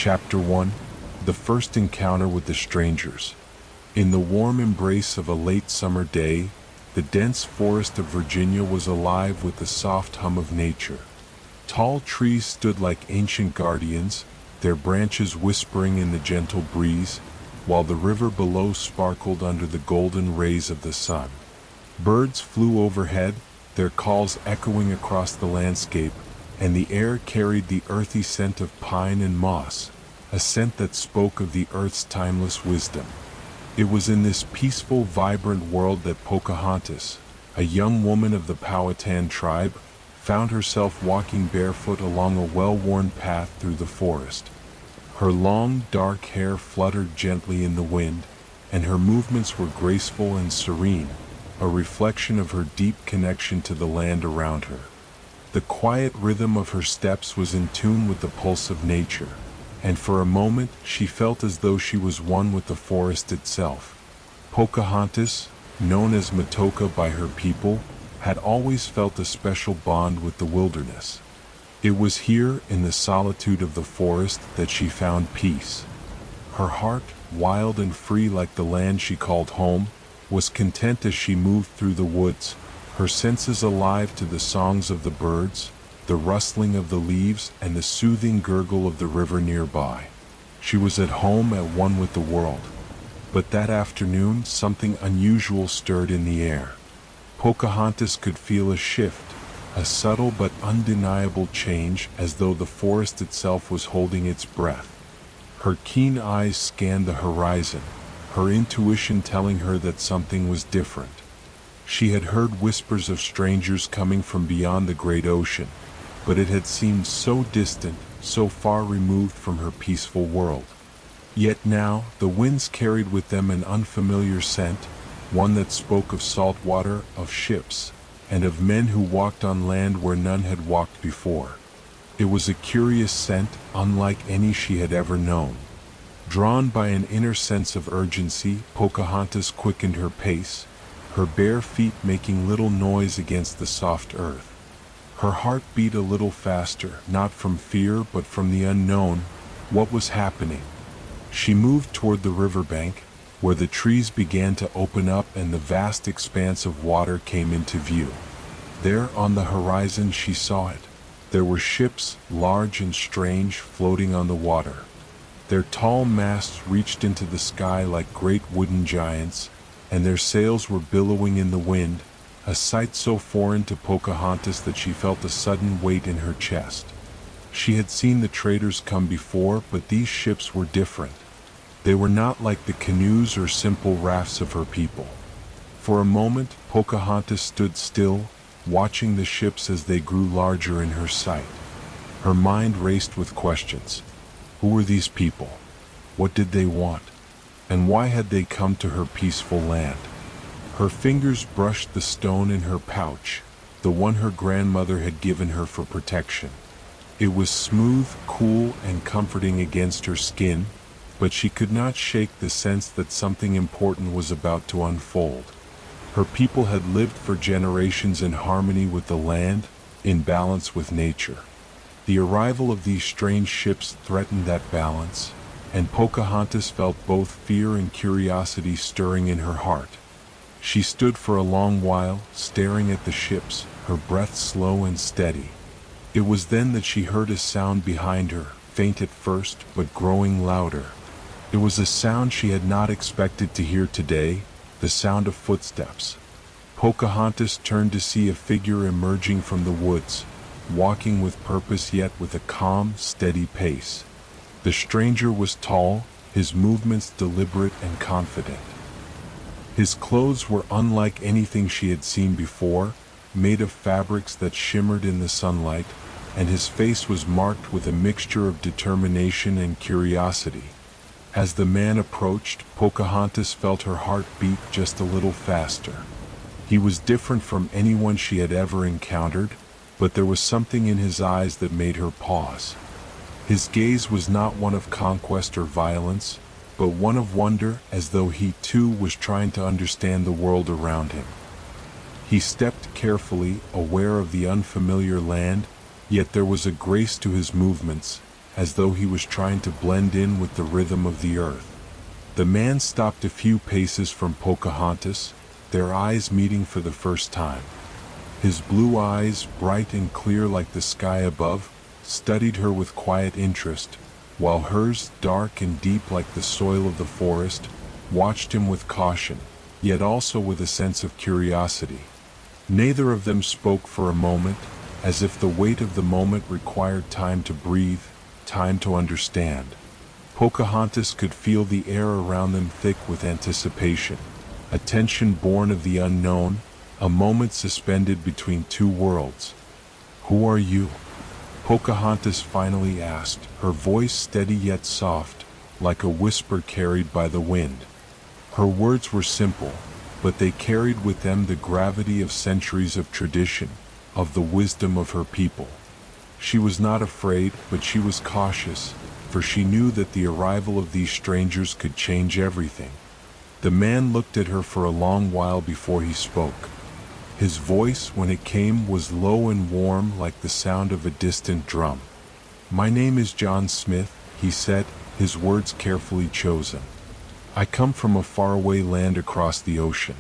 Chapter 1: The First Encounter with the Strangers. In the warm embrace of a late summer day, the dense forest of Virginia was alive with the soft hum of nature. Tall trees stood like ancient guardians, their branches whispering in the gentle breeze, while the river below sparkled under the golden rays of the sun. Birds flew overhead, their calls echoing across the landscape, and the air carried the earthy scent of pine and moss, a scent that spoke of the earth's timeless wisdom. It was in this peaceful, vibrant world that Pocahontas, a young woman of the Powhatan tribe, found herself walking barefoot along a well-worn path through the forest. Her long, dark hair fluttered gently in the wind, and her movements were graceful and serene, a reflection of her deep connection to the land around her. The quiet rhythm of her steps was in tune with the pulse of nature, and for a moment she felt as though she was one with the forest itself. Pocahontas, known as Matoka by her people, had always felt a special bond with the wilderness. It was here, in the solitude of the forest, that she found peace. Her heart, wild and free like the land she called home, was content as she moved through the woods, her senses alive to the songs of the birds, the rustling of the leaves, and the soothing gurgle of the river nearby. She was at home, at one with the world. But that afternoon, something unusual stirred in the air. Pocahontas could feel a shift, a subtle but undeniable change, as though the forest itself was holding its breath. Her keen eyes scanned the horizon, her intuition telling her that something was different. She had heard whispers of strangers coming from beyond the great ocean, but it had seemed so distant, so far removed from her peaceful world. Yet now, the winds carried with them an unfamiliar scent, one that spoke of salt water, of ships, and of men who walked on land where none had walked before. It was a curious scent, unlike any she had ever known. Drawn by an inner sense of urgency, Pocahontas quickened her pace, her bare feet making little noise against the soft earth. Her heart beat a little faster, not from fear but from the unknown. What was happening? She moved toward the riverbank, where the trees began to open up and the vast expanse of water came into view. There on the horizon she saw it. There were ships, large and strange, floating on the water. Their tall masts reached into the sky like great wooden giants, and their sails were billowing in the wind, a sight so foreign to Pocahontas that she felt a sudden weight in her chest. She had seen the traders come before, but these ships were different. They were not like the canoes or simple rafts of her people. For a moment, Pocahontas stood still, watching the ships as they grew larger in her sight. Her mind raced with questions. Who were these people? What did they want? And why had they come to her peaceful land? Her fingers brushed the stone in her pouch, the one her grandmother had given her for protection. It was smooth, cool, and comforting against her skin, but she could not shake the sense that something important was about to unfold. Her people had lived for generations in harmony with the land, in balance with nature. The arrival of these strange ships threatened that balance, and Pocahontas felt both fear and curiosity stirring in her heart. She stood for a long while, staring at the ships, her breath slow and steady. It was then that she heard a sound behind her, faint at first, but growing louder. It was a sound she had not expected to hear today, the sound of footsteps. Pocahontas turned to see a figure emerging from the woods, walking with purpose yet with a calm, steady pace. The stranger was tall, his movements deliberate and confident. His clothes were unlike anything she had seen before, made of fabrics that shimmered in the sunlight, and his face was marked with a mixture of determination and curiosity. As the man approached, Pocahontas felt her heart beat just a little faster. He was different from anyone she had ever encountered, but there was something in his eyes that made her pause. His gaze was not one of conquest or violence, but one of wonder, as though he too was trying to understand the world around him. He stepped carefully, aware of the unfamiliar land, yet there was a grace to his movements, as though he was trying to blend in with the rhythm of the earth. The man stopped a few paces from Pocahontas, their eyes meeting for the first time. His blue eyes, bright and clear like the sky above, studied her with quiet interest, while hers, dark and deep like the soil of the forest, watched him with caution, yet also with a sense of curiosity. Neither of them spoke for a moment, as if the weight of the moment required time to breathe, time to understand. Pocahontas could feel the air around them thick with anticipation, a tension born of the unknown, a moment suspended between two worlds. "Who are you?" Pocahontas finally asked, her voice steady yet soft, like a whisper carried by the wind. Her words were simple, but they carried with them the gravity of centuries of tradition, of the wisdom of her people. She was not afraid, but she was cautious, for she knew that the arrival of these strangers could change everything. The man looked at her for a long while before he spoke. His voice, when it came, was low and warm like the sound of a distant drum. "My name is John Smith," he said, his words carefully chosen. "I come from a faraway land across the ocean.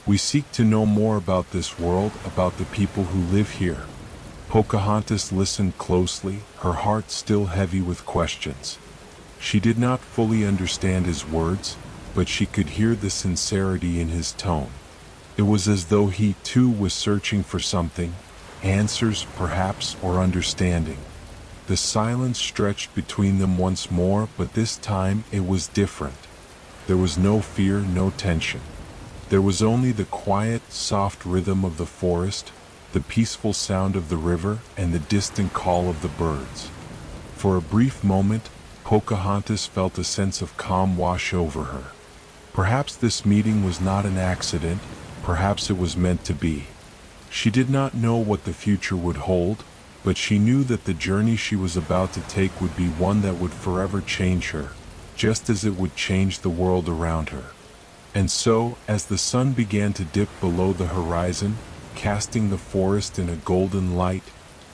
We seek to know more about this world, about the people who live here." Pocahontas listened closely, her heart still heavy with questions. She did not fully understand his words, but she could hear the sincerity in his tone. It was as though he too was searching for something, answers perhaps, or understanding. The silence stretched between them once more, but this time it was different. There was no fear, no tension. There was only the quiet, soft rhythm of the forest, the peaceful sound of the river, and the distant call of the birds. For a brief moment, Pocahontas felt a sense of calm wash over her. Perhaps this meeting was not an accident, perhaps it was meant to be. She did not know what the future would hold, but she knew that the journey she was about to take would be one that would forever change her, just as it would change the world around her. And so, as the sun began to dip below the horizon, casting the forest in a golden light,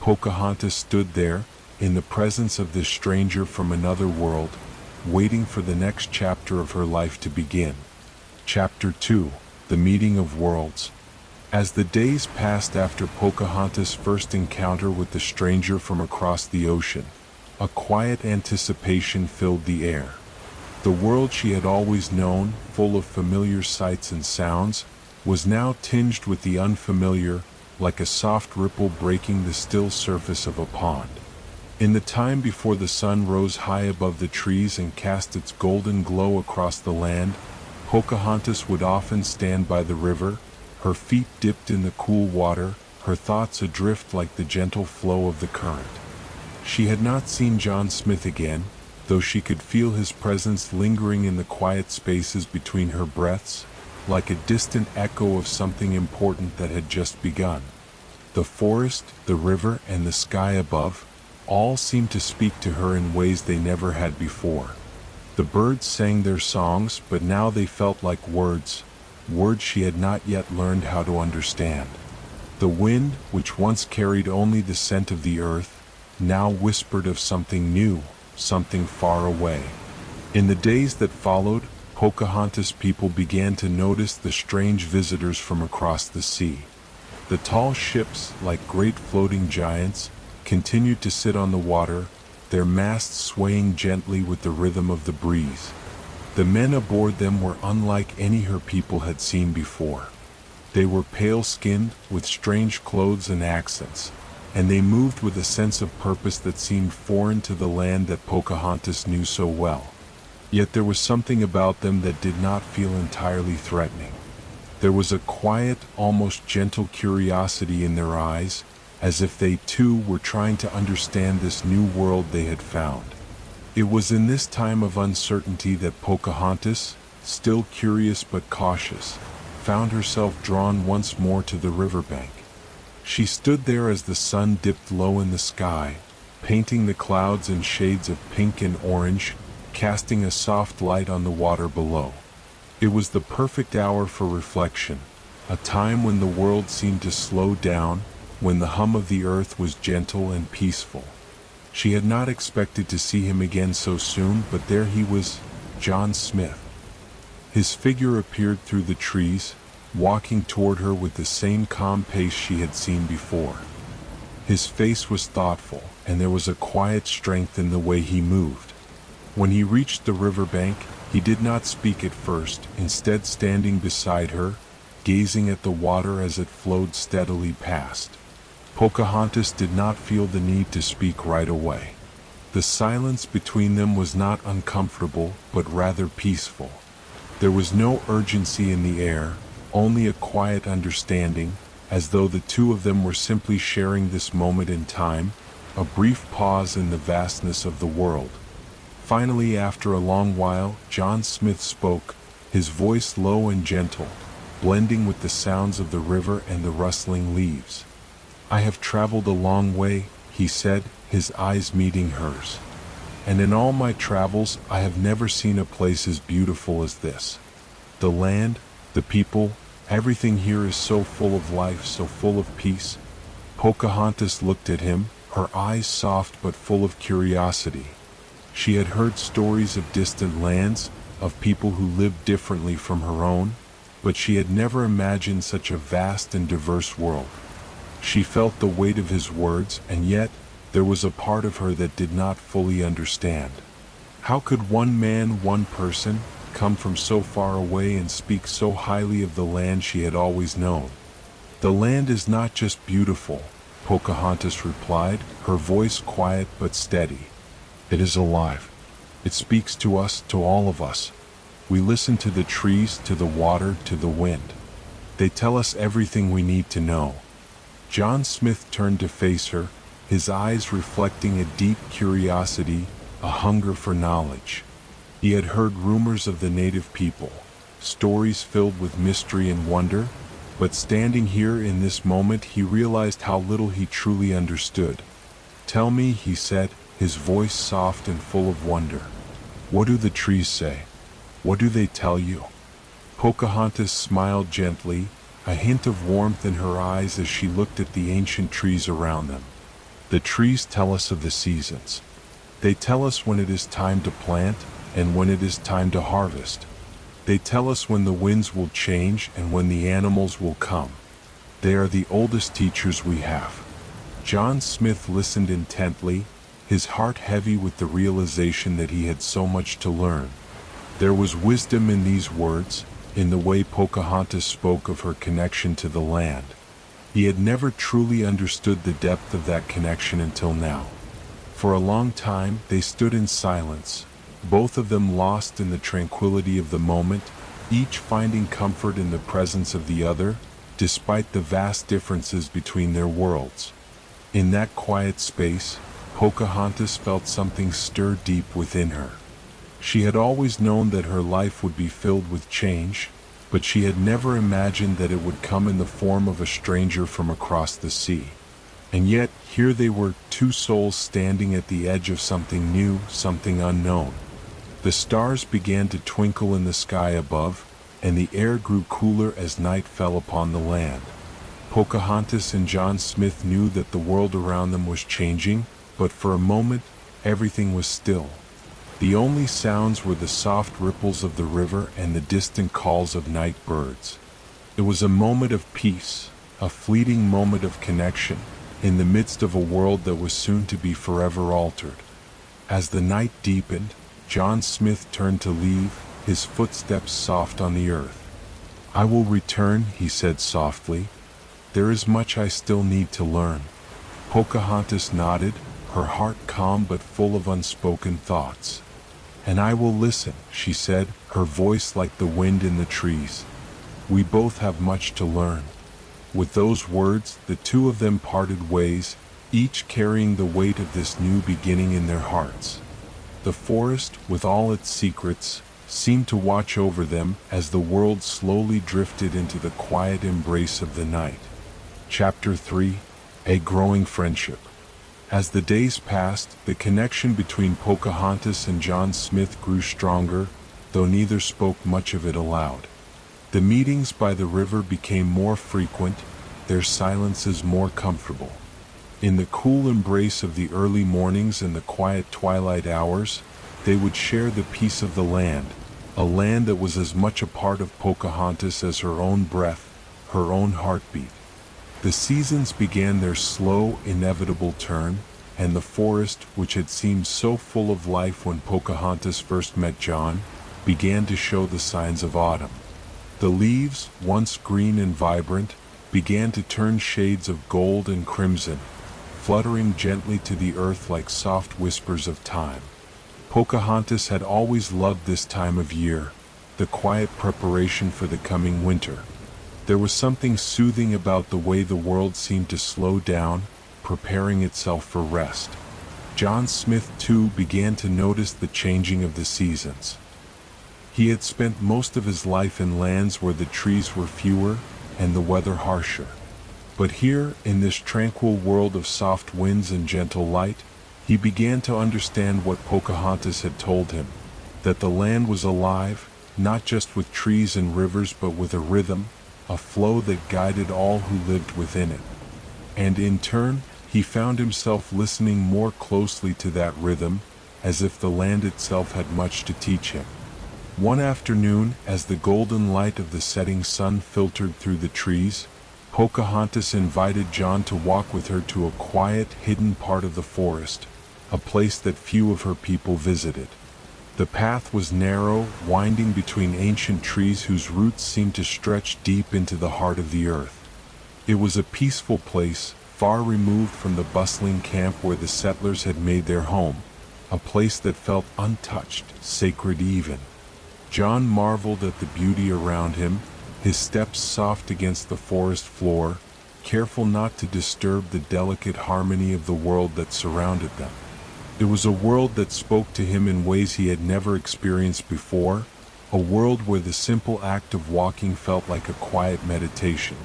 Pocahontas stood there, in the presence of this stranger from another world, waiting for the next chapter of her life to begin. Chapter 2: The Meeting of Worlds. As the days passed after Pocahontas' first encounter with the stranger from across the ocean, a quiet anticipation filled the air. The world she had always known, full of familiar sights and sounds, was now tinged with the unfamiliar, like a soft ripple breaking the still surface of a pond. In the time before the sun rose high above the trees and cast its golden glow across the land, Pocahontas would often stand by the river, her feet dipped in the cool water, her thoughts adrift like the gentle flow of the current. She had not seen John Smith again, though she could feel his presence lingering in the quiet spaces between her breaths, like a distant echo of something important that had just begun. The forest, the river, and the sky above, all seemed to speak to her in ways they never had before. The birds sang their songs, but now they felt like words, words she had not yet learned how to understand. The wind, which once carried only the scent of the earth, now whispered of something new, something far away. In the days that followed, Pocahontas' people began to notice the strange visitors from across the sea. The tall ships, like great floating giants, continued to sit on the water, their masts swaying gently with the rhythm of the breeze. The men aboard them were unlike any her people had seen before. They were pale-skinned, with strange clothes and accents, and they moved with a sense of purpose that seemed foreign to the land that Pocahontas knew so well. Yet there was something about them that did not feel entirely threatening. There was a quiet, almost gentle curiosity in their eyes, as if they too were trying to understand this new world they had found. It was in this time of uncertainty that Pocahontas, still curious but cautious, found herself drawn once more to the riverbank. She stood there as the sun dipped low in the sky, painting the clouds in shades of pink and orange, casting a soft light on the water below. It was the perfect hour for reflection, a time when the world seemed to slow down, when the hum of the earth was gentle and peaceful. She had not expected to see him again so soon, but there he was, John Smith. His figure appeared through the trees, walking toward her with the same calm pace she had seen before. His face was thoughtful, and there was a quiet strength in the way he moved. When he reached the riverbank, he did not speak at first, instead standing beside her, gazing at the water as it flowed steadily past. Pocahontas did not feel the need to speak right away. The silence between them was not uncomfortable, but rather peaceful. There was no urgency in the air, only a quiet understanding, as though the two of them were simply sharing this moment in time, a brief pause in the vastness of the world. Finally, after a long while, John Smith spoke, his voice low and gentle, blending with the sounds of the river and the rustling leaves. "I have traveled a long way," he said, his eyes meeting hers. "And in all my travels, I have never seen a place as beautiful as this. The land, the people, everything here is so full of life, so full of peace." Pocahontas looked at him, her eyes soft but full of curiosity. She had heard stories of distant lands, of people who lived differently from her own, but she had never imagined such a vast and diverse world. She felt the weight of his words, and yet there was a part of her that did not fully understand. How could one man, one person, come from so far away and speak so highly of the land she had always known? "The land is not just beautiful," Pocahontas replied, her voice quiet but steady. "It is alive. It speaks to us, to all of us. We listen to the trees, to the water, to the wind. They tell us everything we need to know." John Smith turned to face her, his eyes reflecting a deep curiosity, a hunger for knowledge. He had heard rumors of the native people, stories filled with mystery and wonder, but standing here in this moment he realized how little he truly understood. "Tell me," he said, his voice soft and full of wonder. "What do the trees say? What do they tell you?" Pocahontas smiled gently, a hint of warmth in her eyes as she looked at the ancient trees around them. "The trees tell us of the seasons. They tell us when it is time to plant and when it is time to harvest. They tell us when the winds will change and when the animals will come. They are the oldest teachers we have." John Smith listened intently, his heart heavy with the realization that he had so much to learn. There was wisdom in these words, in the way Pocahontas spoke of her connection to the land. He had never truly understood the depth of that connection until now. For a long time they stood in silence, both of them lost in the tranquility of the moment, each finding comfort in the presence of the other, despite the vast differences between their worlds. In that quiet space, Pocahontas felt something stir deep within her. She had always known that her life would be filled with change, but she had never imagined that it would come in the form of a stranger from across the sea. And yet, here they were, two souls standing at the edge of something new, something unknown. The stars began to twinkle in the sky above, and the air grew cooler as night fell upon the land. Pocahontas and John Smith knew that the world around them was changing, but for a moment, everything was still. The only sounds were the soft ripples of the river and the distant calls of night birds. It was a moment of peace, a fleeting moment of connection, in the midst of a world that was soon to be forever altered. As the night deepened, John Smith turned to leave, his footsteps soft on the earth. "I will return," he said softly. "There is much I still need to learn." Pocahontas nodded, her heart calm but full of unspoken thoughts. "And I will listen," she said, her voice like the wind in the trees. "We both have much to learn." With those words, the two of them parted ways, each carrying the weight of this new beginning in their hearts. The forest, with all its secrets, seemed to watch over them as the world slowly drifted into the quiet embrace of the night. Chapter 3: A Growing Friendship. As the days passed, the connection between Pocahontas and John Smith grew stronger, though neither spoke much of it aloud. The meetings by the river became more frequent, their silences more comfortable. In the cool embrace of the early mornings and the quiet twilight hours, they would share the peace of the land, a land that was as much a part of Pocahontas as her own breath, her own heartbeat. The seasons began their slow, inevitable turn, and the forest, which had seemed so full of life when Pocahontas first met John, began to show the signs of autumn. The leaves, once green and vibrant, began to turn shades of gold and crimson, fluttering gently to the earth like soft whispers of time. Pocahontas had always loved this time of year, the quiet preparation for the coming winter. There was something soothing about the way the world seemed to slow down, preparing itself for rest. John Smith, too, began to notice the changing of the seasons. He had spent most of his life in lands where the trees were fewer and the weather harsher. But here, in this tranquil world of soft winds and gentle light, he began to understand what Pocahontas had told him, that the land was alive, not just with trees and rivers but with a rhythm, a flow that guided all who lived within it. And in turn, he found himself listening more closely to that rhythm, as if the land itself had much to teach him. One afternoon, as the golden light of the setting sun filtered through the trees, Pocahontas invited John to walk with her to a quiet, hidden part of the forest, a place that few of her people visited. The path was narrow, winding between ancient trees whose roots seemed to stretch deep into the heart of the earth. It was a peaceful place, far removed from the bustling camp where the settlers had made their home, a place that felt untouched, sacred even. John marveled at the beauty around him, his steps soft against the forest floor, careful not to disturb the delicate harmony of the world that surrounded them. It was a world that spoke to him in ways he had never experienced before, a world where the simple act of walking felt like a quiet meditation.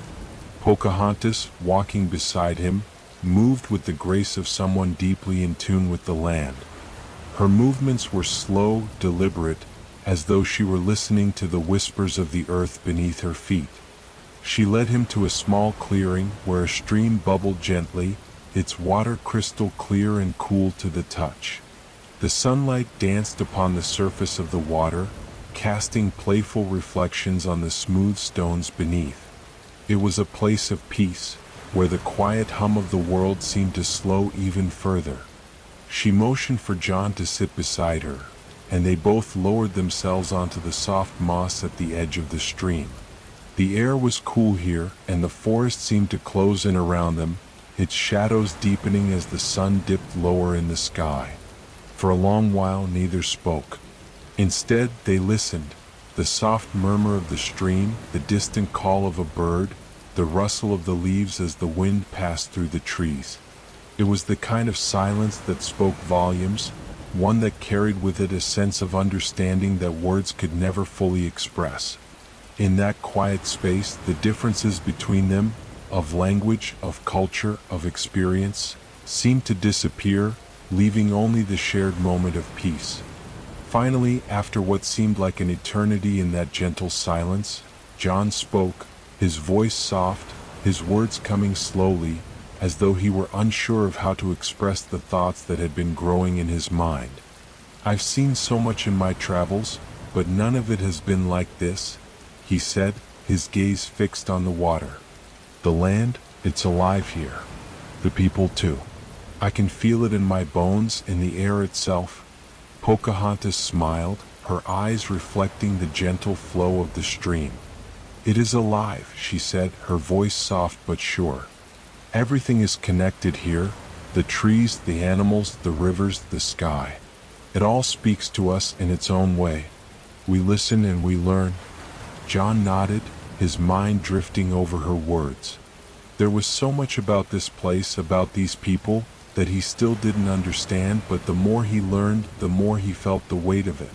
Pocahontas, walking beside him, moved with the grace of someone deeply in tune with the land. Her movements were slow, deliberate, as though she were listening to the whispers of the earth beneath her feet. She led him to a small clearing where a stream bubbled gently, its water crystal clear and cool to the touch. The sunlight danced upon the surface of the water, casting playful reflections on the smooth stones beneath. It was a place of peace, where the quiet hum of the world seemed to slow even further. She motioned for John to sit beside her, and they both lowered themselves onto the soft moss at the edge of the stream. The air was cool here, and the forest seemed to close in around them, its shadows deepening as the sun dipped lower in the sky. For a long while neither spoke. Instead, they listened, the soft murmur of the stream, the distant call of a bird, the rustle of the leaves as the wind passed through the trees. It was the kind of silence that spoke volumes, one that carried with it a sense of understanding that words could never fully express. In that quiet space, the differences between them, of language, of culture, of experience, seemed to disappear, leaving only the shared moment of peace. Finally, after what seemed like an eternity in that gentle silence, John spoke, his voice soft, his words coming slowly, as though he were unsure of how to express the thoughts that had been growing in his mind. "I've seen so much in my travels, but none of it has been like this," he said, his gaze fixed on the water. "The land, it's alive here. The people too. I can feel it in my bones, in the air itself." Pocahontas smiled, her eyes reflecting the gentle flow of the stream. "It is alive," she said, her voice soft but sure. "Everything is connected here, the trees, the animals, the rivers, the sky. It all speaks to us in its own way. We listen and we learn." John nodded, his mind drifting over her words. There was so much about this place, about these people, that he still didn't understand, but the more he learned, the more he felt the weight of it.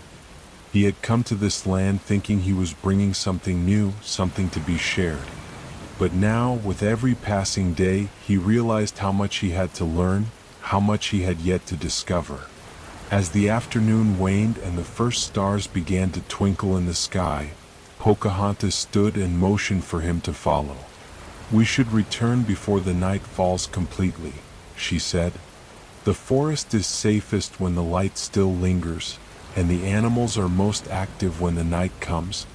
He had come to this land thinking he was bringing something new, something to be shared. But now, with every passing day, he realized how much he had to learn, how much he had yet to discover. As the afternoon waned and the first stars began to twinkle in the sky, Pocahontas stood and motioned for him to follow. "We should return before the night falls completely," she said. "The forest is safest when the light still lingers, and the animals are most active when the night comes."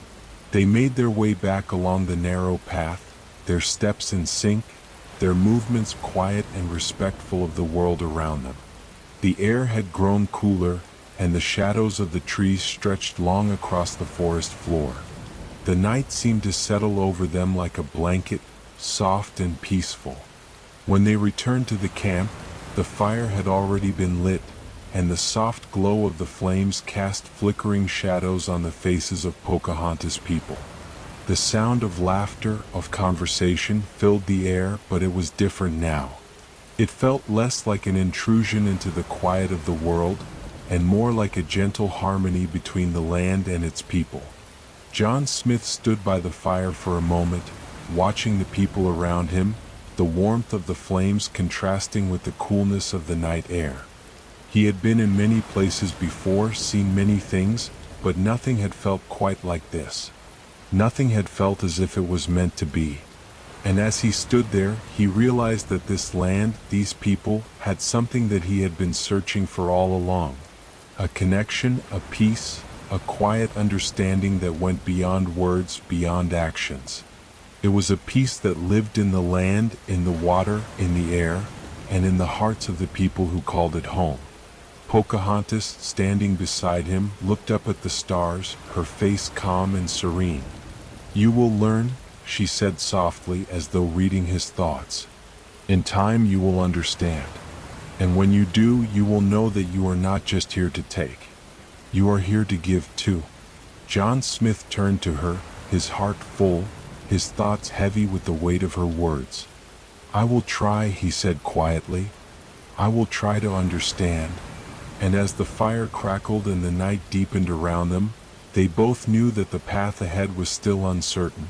They made their way back along the narrow path, their steps in sync, their movements quiet and respectful of the world around them. The air had grown cooler, and the shadows of the trees stretched long across the forest floor. The night seemed to settle over them like a blanket, soft and peaceful. When they returned to the camp, the fire had already been lit, and the soft glow of the flames cast flickering shadows on the faces of Pocahontas' people. The sound of laughter, of conversation, filled the air, but it was different now. It felt less like an intrusion into the quiet of the world, and more like a gentle harmony between the land and its people. John Smith stood by the fire for a moment, watching the people around him, the warmth of the flames contrasting with the coolness of the night air. He had been in many places before, seen many things, but nothing had felt quite like this. Nothing had felt as if it was meant to be. And as he stood there, he realized that this land, these people, had something that he had been searching for all along. A connection, a peace, a quiet understanding that went beyond words, beyond actions. It was a peace that lived in the land, in the water, in the air, and in the hearts of the people who called it home. Pocahontas, standing beside him, looked up at the stars, her face calm and serene. "You will learn," she said softly, as though reading his thoughts. "In time you will understand. And when you do, you will know that you are not just here to take. You are here to give too." John Smith turned to her, his heart full, his thoughts heavy with the weight of her words. "I will try," he said quietly. "I will try to understand." And as the fire crackled and the night deepened around them, they both knew that the path ahead was still uncertain.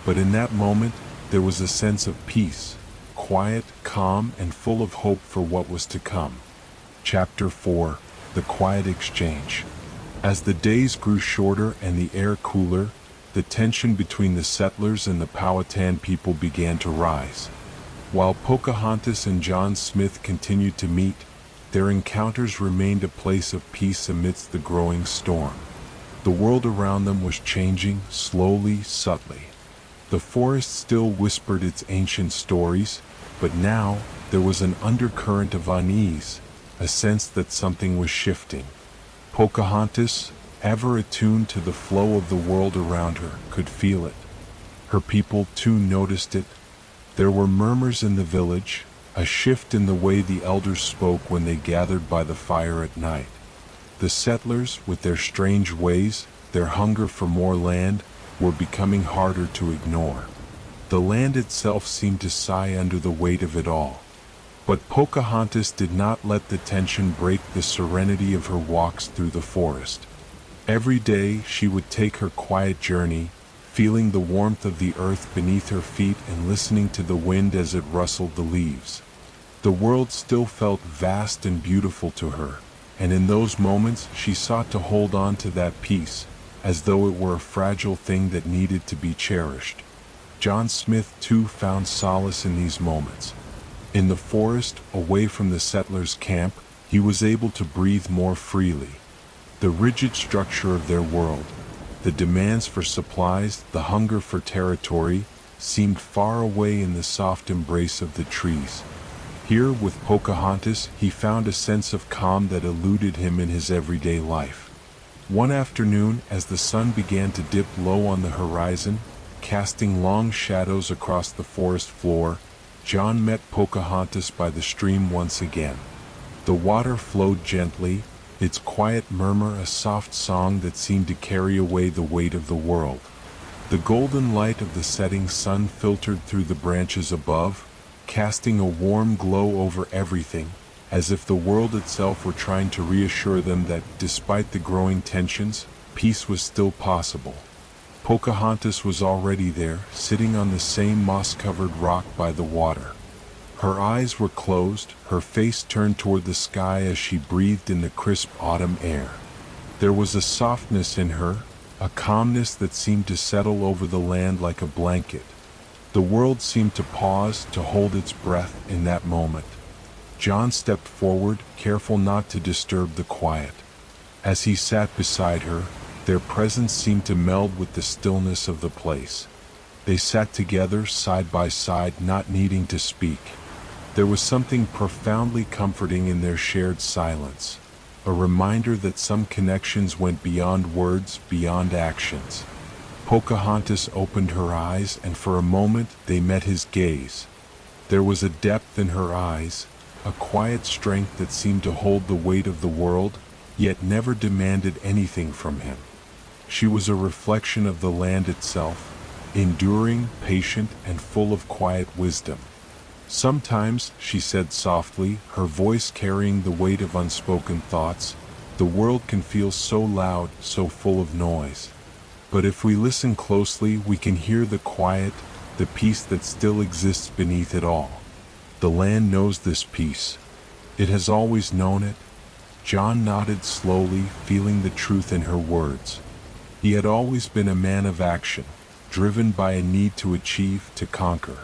But in that moment, there was a sense of peace, quiet, calm, and full of hope for what was to come. Chapter 4: The Quiet Exchange. As the days grew shorter and the air cooler, the tension between the settlers and the Powhatan people began to rise. While Pocahontas and John Smith continued to meet, their encounters remained a place of peace amidst the growing storm. The world around them was changing, slowly, subtly. The forest still whispered its ancient stories, but now there was an undercurrent of unease, a sense that something was shifting. Pocahontas, ever attuned to the flow of the world around her, could feel it. Her people too noticed it. There were murmurs in the village, a shift in the way the elders spoke when they gathered by the fire at night. The settlers, with their strange ways, their hunger for more land, were becoming harder to ignore. The land itself seemed to sigh under the weight of it all. But Pocahontas did not let the tension break the serenity of her walks through the forest. Every day she would take her quiet journey, feeling the warmth of the earth beneath her feet and listening to the wind as it rustled the leaves. The world still felt vast and beautiful to her, and in those moments she sought to hold on to that peace, as though it were a fragile thing that needed to be cherished. John Smith too found solace in these moments. In the forest, away from the settlers' camp, he was able to breathe more freely. The rigid structure of their world, the demands for supplies, the hunger for territory, seemed far away in the soft embrace of the trees. Here, with Pocahontas, he found a sense of calm that eluded him in his everyday life. One afternoon, as the sun began to dip low on the horizon, casting long shadows across the forest floor, John met Pocahontas by the stream once again. The water flowed gently, its quiet murmur a soft song that seemed to carry away the weight of the world. The golden light of the setting sun filtered through the branches above, casting a warm glow over everything, as if the world itself were trying to reassure them that, despite the growing tensions, peace was still possible. Pocahontas was already there, sitting on the same moss-covered rock by the water. Her eyes were closed, her face turned toward the sky as she breathed in the crisp autumn air. There was a softness in her, a calmness that seemed to settle over the land like a blanket. The world seemed to pause, to hold its breath in that moment. John stepped forward, careful not to disturb the quiet. As he sat beside her, their presence seemed to meld with the stillness of the place. They sat together, side by side, not needing to speak. There was something profoundly comforting in their shared silence, a reminder that some connections went beyond words, beyond actions. Pocahontas opened her eyes, and for a moment they met his gaze. There was a depth in her eyes, a quiet strength that seemed to hold the weight of the world, yet never demanded anything from him. She was a reflection of the land itself, enduring, patient, and full of quiet wisdom. "Sometimes," she said softly, her voice carrying the weight of unspoken thoughts, "the world can feel so loud, so full of noise. But if we listen closely, we can hear the quiet, the peace that still exists beneath it all. The land knows this peace. It has always known it." John nodded slowly, feeling the truth in her words. He had always been a man of action, driven by a need to achieve, to conquer.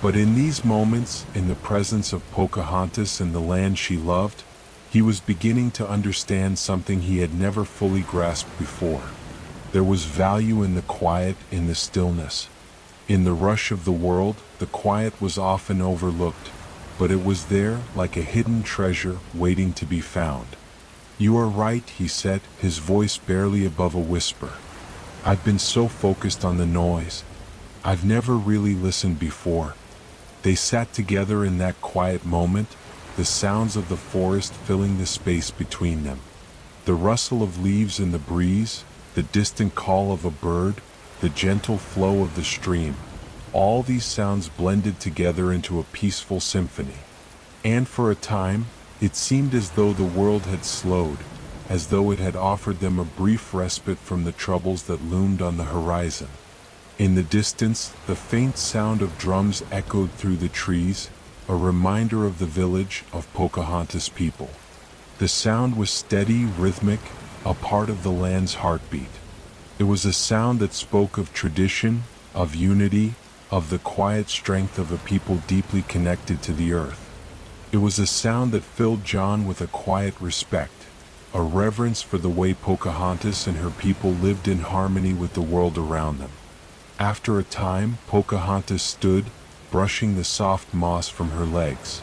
But in these moments, in the presence of Pocahontas and the land she loved, he was beginning to understand something he had never fully grasped before. There was value in the quiet, in the stillness. In the rush of the world, the quiet was often overlooked, but it was there, like a hidden treasure, waiting to be found. "You are right," he said, his voice barely above a whisper. "I've been so focused on the noise. I've never really listened before." They sat together in that quiet moment, the sounds of the forest filling the space between them. The rustle of leaves in the breeze, the distant call of a bird, the gentle flow of the stream. All these sounds blended together into a peaceful symphony. And for a time, it seemed as though the world had slowed, as though it had offered them a brief respite from the troubles that loomed on the horizon. In the distance, the faint sound of drums echoed through the trees, a reminder of the village, of Pocahontas' people. The sound was steady, rhythmic, a part of the land's heartbeat. It was a sound that spoke of tradition, of unity, of the quiet strength of a people deeply connected to the earth. It was a sound that filled John with a quiet respect, a reverence for the way Pocahontas and her people lived in harmony with the world around them. After a time, Pocahontas stood, brushing the soft moss from her legs.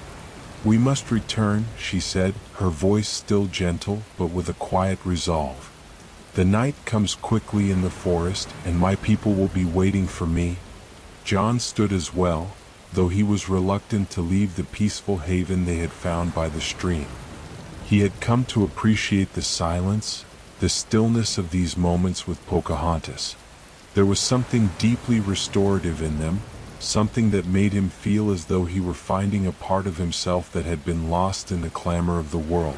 "We must return," she said, her voice still gentle, but with a quiet resolve. "The night comes quickly in the forest, and my people will be waiting for me." John stood as well, though he was reluctant to leave the peaceful haven they had found by the stream. He had come to appreciate the silence, the stillness of these moments with Pocahontas. There was something deeply restorative in them, something that made him feel as though he were finding a part of himself that had been lost in the clamor of the world.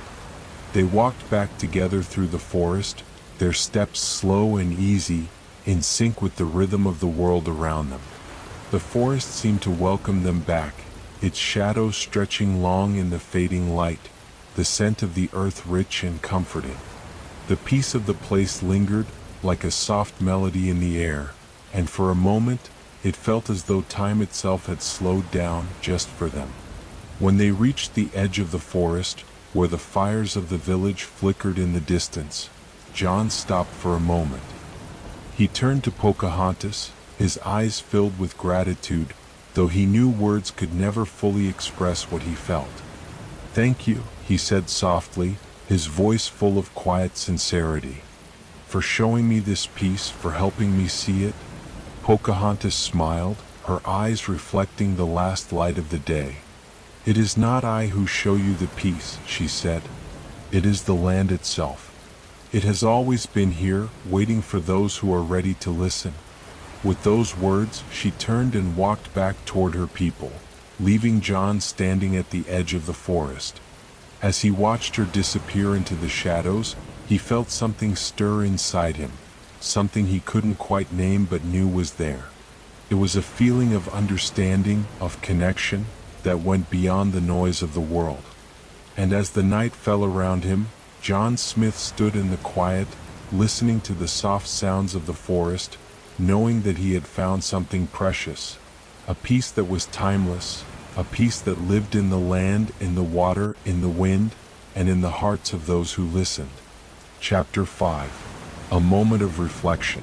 They walked back together through the forest, their steps slow and easy, in sync with the rhythm of the world around them. The forest seemed to welcome them back, its shadows stretching long in the fading light, the scent of the earth rich and comforting. The peace of the place lingered, like a soft melody in the air, and for a moment, it felt as though time itself had slowed down just for them. When they reached the edge of the forest, where the fires of the village flickered in the distance, John stopped for a moment. He turned to Pocahontas, his eyes filled with gratitude, though he knew words could never fully express what he felt. "Thank you," he said softly, his voice full of quiet sincerity, "for showing me this peace, for helping me see it." Pocahontas smiled, her eyes reflecting the last light of the day. "It is not I who show you the peace," she said. "It is the land itself. It has always been here, waiting for those who are ready to listen." With those words, she turned and walked back toward her people, leaving John standing at the edge of the forest. As he watched her disappear into the shadows, he felt something stir inside him, something he couldn't quite name but knew was there. It was a feeling of understanding, of connection, that went beyond the noise of the world. And as the night fell around him, John Smith stood in the quiet, listening to the soft sounds of the forest, knowing that he had found something precious, a peace that was timeless, a peace that lived in the land, in the water, in the wind, and in the hearts of those who listened. Chapter 5. A moment of reflection.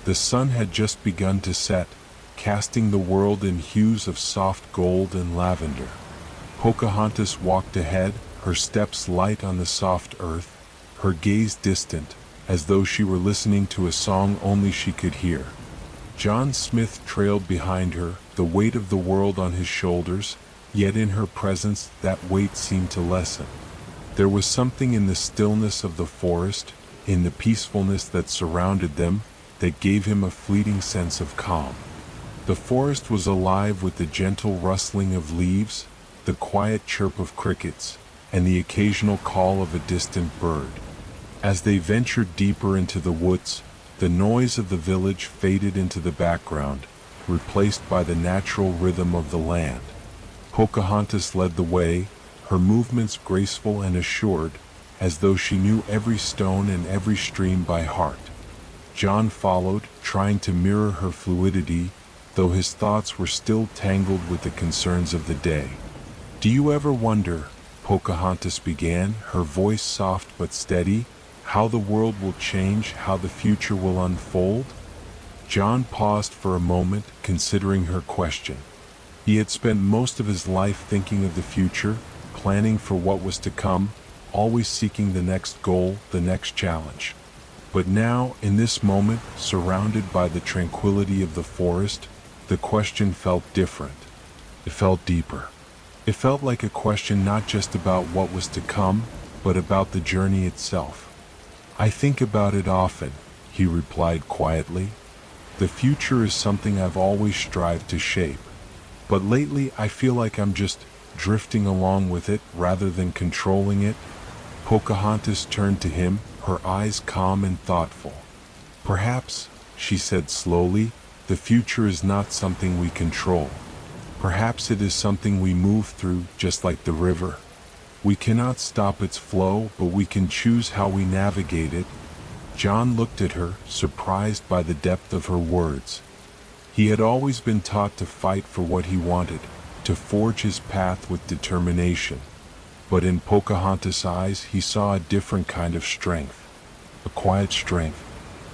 The sun had just begun to set, casting the world in hues of soft gold and lavender. Pocahontas walked ahead, her steps light on the soft earth, her gaze distant, as though she were listening to a song only she could hear. John Smith trailed behind her, the weight of the world on his shoulders, yet in her presence that weight seemed to lessen. There was something in the stillness of the forest, in the peacefulness that surrounded them, that gave him a fleeting sense of calm. The forest was alive with the gentle rustling of leaves, the quiet chirp of crickets, and the occasional call of a distant bird. As they ventured deeper into the woods, the noise of the village faded into the background, replaced by the natural rhythm of the land. Pocahontas led the way, her movements graceful and assured, as though she knew every stone and every stream by heart. John followed, trying to mirror her fluidity, though his thoughts were still tangled with the concerns of the day. "Do you ever wonder," Pocahontas began, her voice soft but steady, "how the world will change, how the future will unfold?" John paused for a moment, considering her question. He had spent most of his life thinking of the future, planning for what was to come, always seeking the next goal, the next challenge. But now, in this moment, surrounded by the tranquility of the forest, the question felt different. It felt deeper. It felt like a question not just about what was to come, but about the journey itself. "I think about it often," he replied quietly. "The future is something I've always strived to shape. But lately I feel like I'm just drifting along with it rather than controlling it." Pocahontas turned to him, her eyes calm and thoughtful. "Perhaps," she said slowly, "the future is not something we control. Perhaps it is something we move through, just like the river. We cannot stop its flow, but we can choose how we navigate it." John looked at her, surprised by the depth of her words. He had always been taught to fight for what he wanted, to forge his path with determination. But in Pocahontas' eyes he saw a different kind of strength, a quiet strength.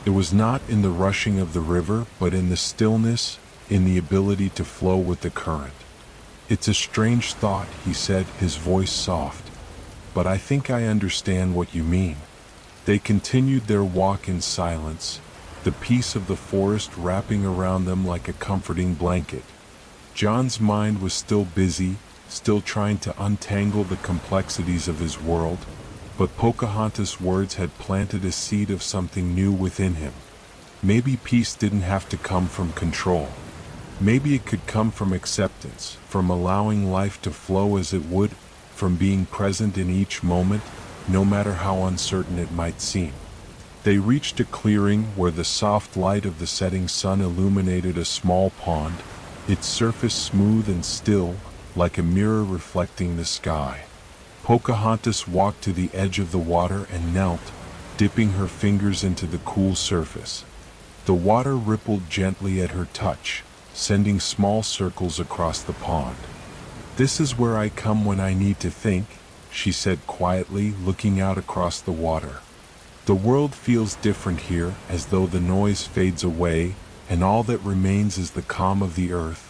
It was not in the rushing of the river, but in the stillness, in the ability to flow with the current. "It's a strange thought," he said, his voice soft, "but I think I understand what you mean." They continued their walk in silence, the peace of the forest wrapping around them like a comforting blanket. John's mind was still busy, still trying to untangle the complexities of his world, but Pocahontas' words had planted a seed of something new within him. Maybe peace didn't have to come from control. Maybe it could come from acceptance, from allowing life to flow as it would, from being present in each moment, no matter how uncertain it might seem. They reached a clearing where the soft light of the setting sun illuminated a small pond, its surface smooth and still, like a mirror reflecting the sky. Pocahontas walked to the edge of the water and knelt, dipping her fingers into the cool surface. The water rippled gently at her touch, sending small circles across the pond. "This is where I come when I need to think," she said quietly, looking out across the water. "The world feels different here, as though the noise fades away, and all that remains is the calm of the earth."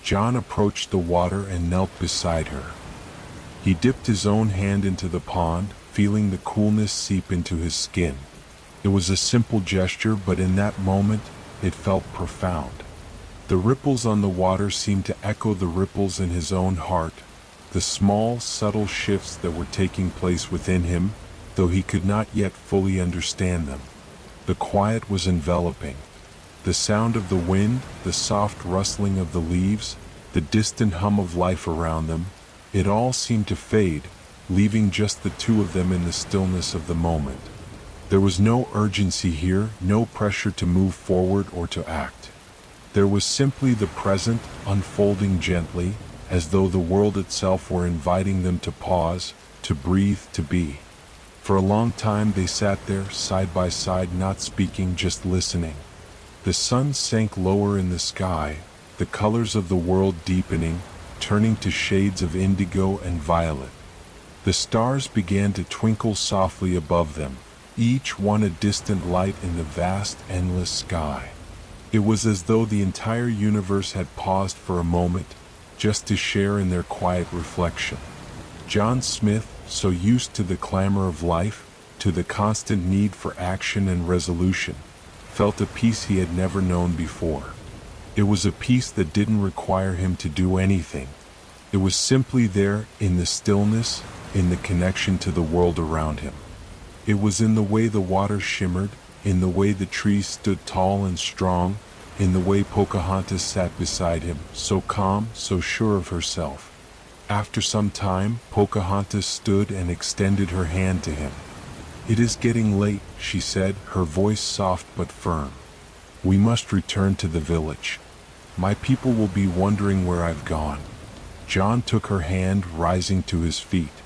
John approached the water and knelt beside her. He dipped his own hand into the pond, feeling the coolness seep into his skin. It was a simple gesture, but in that moment, it felt profound. The ripples on the water seemed to echo the ripples in his own heart, the small, subtle shifts that were taking place within him, though he could not yet fully understand them. The quiet was enveloping. The sound of the wind, the soft rustling of the leaves, the distant hum of life around them, it all seemed to fade, leaving just the two of them in the stillness of the moment. There was no urgency here, no pressure to move forward or to act. There was simply the present, unfolding gently, as though the world itself were inviting them to pause, to breathe, to be. For a long time they sat there, side by side, not speaking, just listening. The sun sank lower in the sky, the colors of the world deepening, turning to shades of indigo and violet. The stars began to twinkle softly above them, each one a distant light in the vast, endless sky. It was as though the entire universe had paused for a moment, just to share in their quiet reflection. John Smith, so used to the clamor of life, to the constant need for action and resolution, felt a peace he had never known before. It was a peace that didn't require him to do anything. It was simply there, in the stillness, in the connection to the world around him. It was in the way the water shimmered, in the way the trees stood tall and strong, in the way Pocahontas sat beside him, so calm, so sure of herself. After some time, Pocahontas stood and extended her hand to him. "It is getting late," she said, her voice soft but firm. "We must return to the village. My people will be wondering where I've gone." John took her hand, rising to his feet.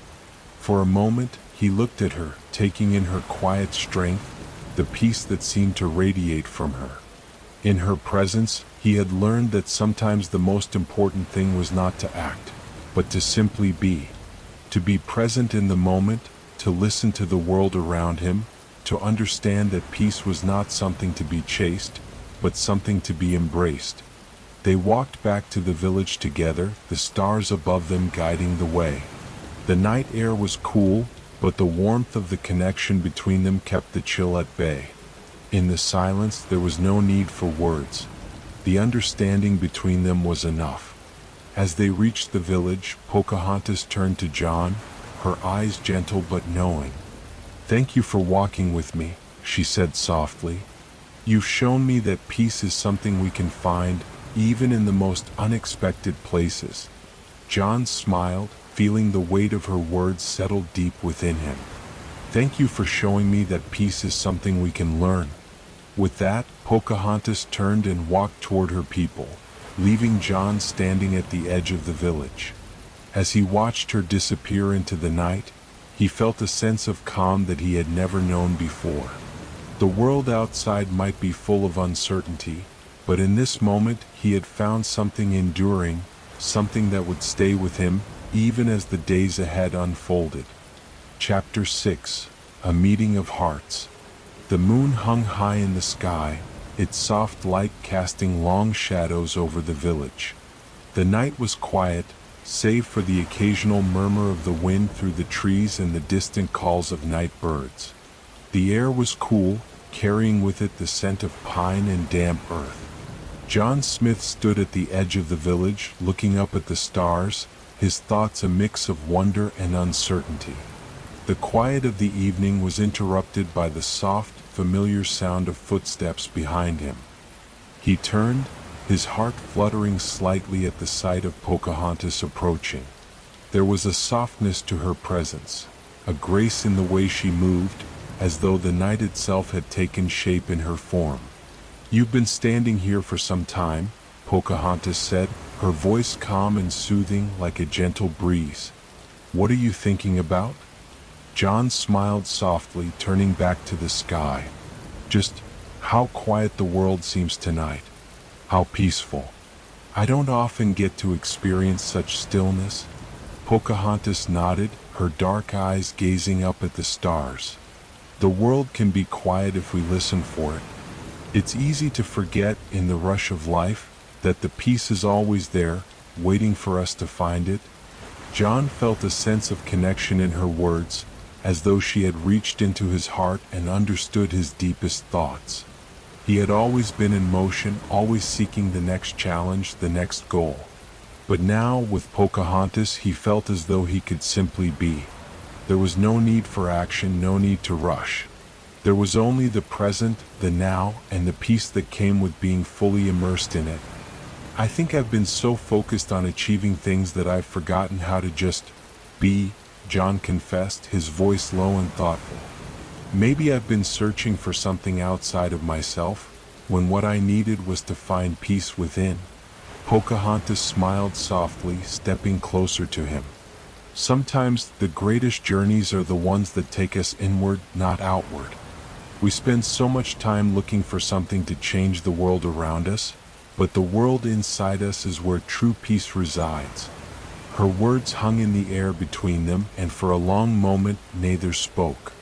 For a moment, he looked at her, taking in her quiet strength, the peace that seemed to radiate from her. In her presence, he had learned that sometimes the most important thing was not to act, but to simply be. To be present in the moment, to listen to the world around him, to understand that peace was not something to be chased, but something to be embraced. They walked back to the village together, the stars above them guiding the way. The night air was cool, but the warmth of the connection between them kept the chill at bay. In the silence, there was no need for words. The understanding between them was enough. As they reached the village, Pocahontas turned to John, her eyes gentle but knowing. "Thank you for walking with me," she said softly. "You've shown me that peace is something we can find, even in the most unexpected places." John smiled, feeling the weight of her words settle deep within him. "Thank you for showing me that peace is something we can learn." With that, Pocahontas turned and walked toward her people, leaving John standing at the edge of the village. As he watched her disappear into the night, he felt a sense of calm that he had never known before. The world outside might be full of uncertainty, but in this moment he had found something enduring, something that would stay with him, even as the days ahead unfolded. Chapter 6. A Meeting of Hearts. The moon hung high in the sky, its soft light casting long shadows over the village. The night was quiet, save for the occasional murmur of the wind through the trees and the distant calls of night birds. The air was cool, carrying with it the scent of pine and damp earth. John Smith stood at the edge of the village, looking up at the stars, his thoughts a mix of wonder and uncertainty. The quiet of the evening was interrupted by the soft, familiar sound of footsteps behind him. He turned, his heart fluttering slightly at the sight of Pocahontas approaching. There was a softness to her presence, a grace in the way she moved, as though the night itself had taken shape in her form. "You've been standing here for some time," Pocahontas said, her voice calm and soothing like a gentle breeze. "What are you thinking about?" John smiled softly, turning back to the sky. "Just how quiet the world seems tonight. How peaceful. I don't often get to experience such stillness." Pocahontas nodded, her dark eyes gazing up at the stars. "The world can be quiet if we listen for it. It's easy to forget, in the rush of life, that the peace is always there, waiting for us to find it." John felt a sense of connection in her words, as though she had reached into his heart and understood his deepest thoughts. He had always been in motion, always seeking the next challenge, the next goal. But now, with Pocahontas, he felt as though he could simply be. There was no need for action, no need to rush. There was only the present, the now, and the peace that came with being fully immersed in it. "I think I've been so focused on achieving things that I've forgotten how to just be," John confessed, his voice low and thoughtful. "Maybe I've been searching for something outside of myself, when what I needed was to find peace within." Pocahontas smiled softly, stepping closer to him. "Sometimes the greatest journeys are the ones that take us inward, not outward. We spend so much time looking for something to change the world around us, but the world inside us is where true peace resides. Her words hung in the air between them, and for a long moment neither spoke.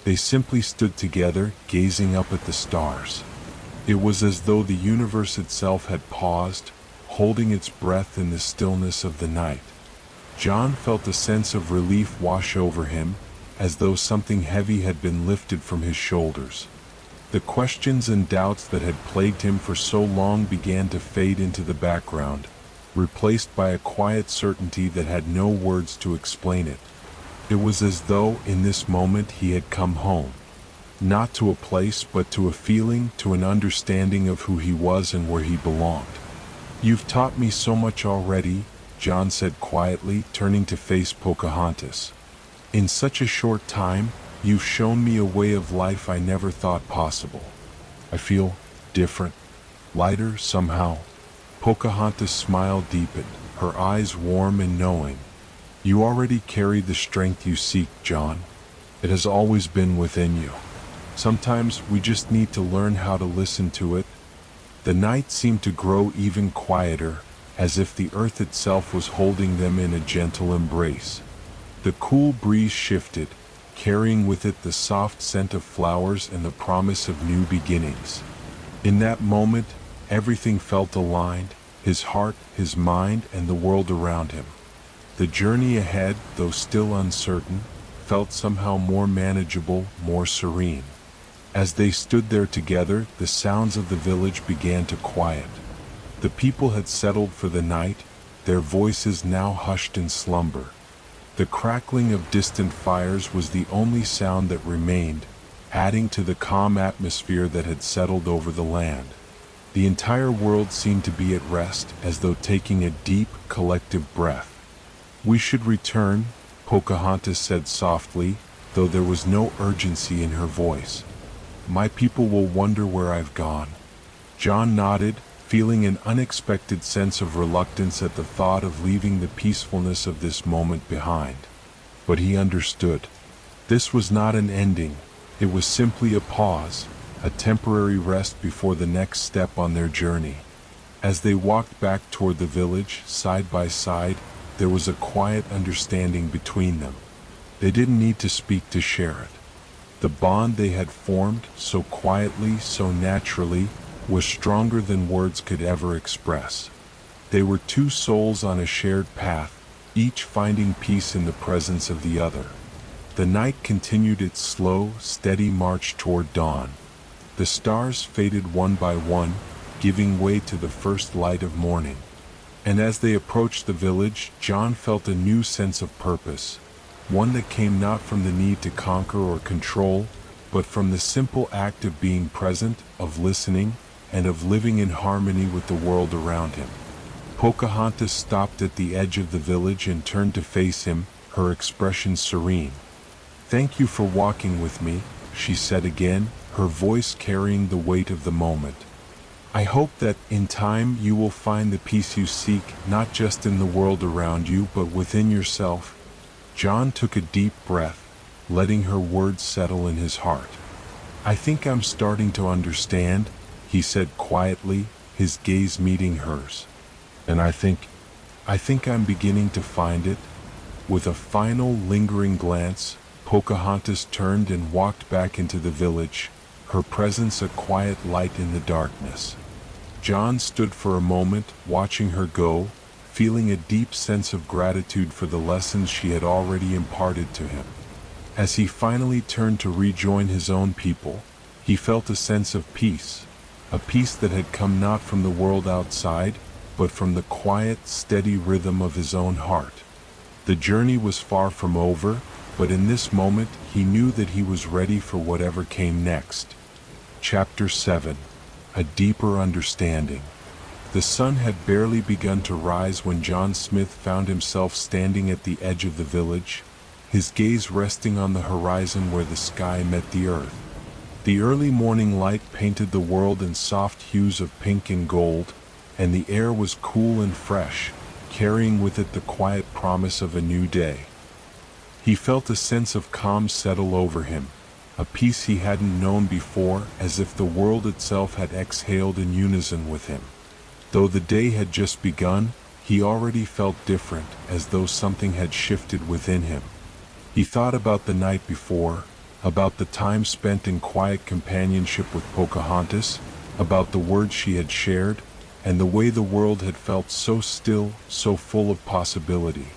They simply stood together, gazing up at the stars. It was as though the universe itself had paused, holding its breath in the stillness of the night. John felt a sense of relief wash over him, as though something heavy had been lifted from his shoulders. The questions and doubts that had plagued him for so long began to fade into the background, replaced by a quiet certainty that had no words to explain it. It was as though, in this moment, he had come home. Not to a place, but to a feeling, to an understanding of who he was and where he belonged. "You've taught me so much already," John said quietly, turning to face Pocahontas. "In such a short time, you've shown me a way of life I never thought possible. I feel different, lighter somehow." Pocahontas' smile deepened, her eyes warm and knowing. "You already carry the strength you seek, John. It has always been within you. Sometimes we just need to learn how to listen to it." The night seemed to grow even quieter, as if the earth itself was holding them in a gentle embrace. The cool breeze shifted, carrying with it the soft scent of flowers and the promise of new beginnings. In that moment, everything felt aligned, his heart, his mind, and the world around him. The journey ahead, though still uncertain, felt somehow more manageable, more serene. As they stood there together, the sounds of the village began to quiet. The people had settled for the night, their voices now hushed in slumber. The crackling of distant fires was the only sound that remained, adding to the calm atmosphere that had settled over the land. The entire world seemed to be at rest, as though taking a deep, collective breath. "We should return," Pocahontas said softly, though there was no urgency in her voice. "My people will wonder where I've gone." John nodded, feeling an unexpected sense of reluctance at the thought of leaving the peacefulness of this moment behind. But he understood. This was not an ending, it was simply a pause, a temporary rest before the next step on their journey. As they walked back toward the village, side by side, there was a quiet understanding between them. They didn't need to speak to share it. The bond they had formed, so quietly, so naturally, was stronger than words could ever express. They were two souls on a shared path, each finding peace in the presence of the other. The night continued its slow, steady march toward dawn. The stars faded one by one, giving way to the first light of morning. And as they approached the village, John felt a new sense of purpose, one that came not from the need to conquer or control, but from the simple act of being present, of listening, and of living in harmony with the world around him. Pocahontas stopped at the edge of the village and turned to face him, her expression serene. "Thank you for walking with me," she said again, her voice carrying the weight of the moment. "I hope that, in time, you will find the peace you seek, not just in the world around you, but within yourself." John took a deep breath, letting her words settle in his heart. "I think I'm starting to understand," he said quietly, his gaze meeting hers. "And I think I'm beginning to find it." With a final, lingering glance, Pocahontas turned and walked back into the village, her presence a quiet light in the darkness. John stood for a moment, watching her go, feeling a deep sense of gratitude for the lessons she had already imparted to him. As he finally turned to rejoin his own people, he felt a sense of peace, a peace that had come not from the world outside, but from the quiet, steady rhythm of his own heart. The journey was far from over, but in this moment he knew that he was ready for whatever came next. Chapter 7. A Deeper Understanding. The sun had barely begun to rise when John Smith found himself standing at the edge of the village, his gaze resting on the horizon where the sky met the earth. The early morning light painted the world in soft hues of pink and gold, and the air was cool and fresh, carrying with it the quiet promise of a new day. He felt a sense of calm settle over him, a peace he hadn't known before, as if the world itself had exhaled in unison with him. Though the day had just begun, He already felt different, as though something had shifted within him. He thought about the night before, about the time spent in quiet companionship with Pocahontas, about the words she had shared, and the way the world had felt so still, so full of possibility.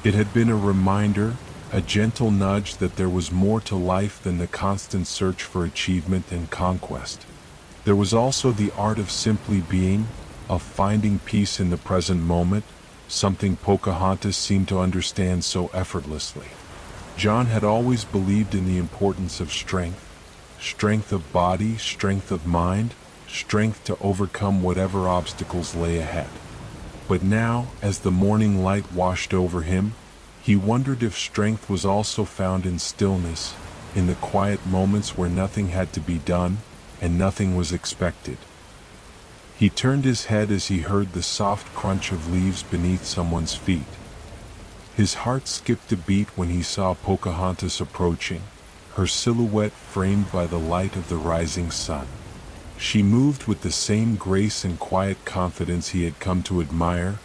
It had been a reminder, a gentle nudge that there was more to life than the constant search for achievement and conquest. There was also the art of simply being, of finding peace in the present moment, something Pocahontas seemed to understand so effortlessly. John had always believed in the importance of strength, strength of body, strength of mind, strength to overcome whatever obstacles lay ahead. But now, as the morning light washed over him, he wondered if strength was also found in stillness, in the quiet moments where nothing had to be done and nothing was expected. He turned his head as he heard the soft crunch of leaves beneath someone's feet. His heart skipped a beat when he saw Pocahontas approaching, her silhouette framed by the light of the rising sun. She moved with the same grace and quiet confidence he had come to admire,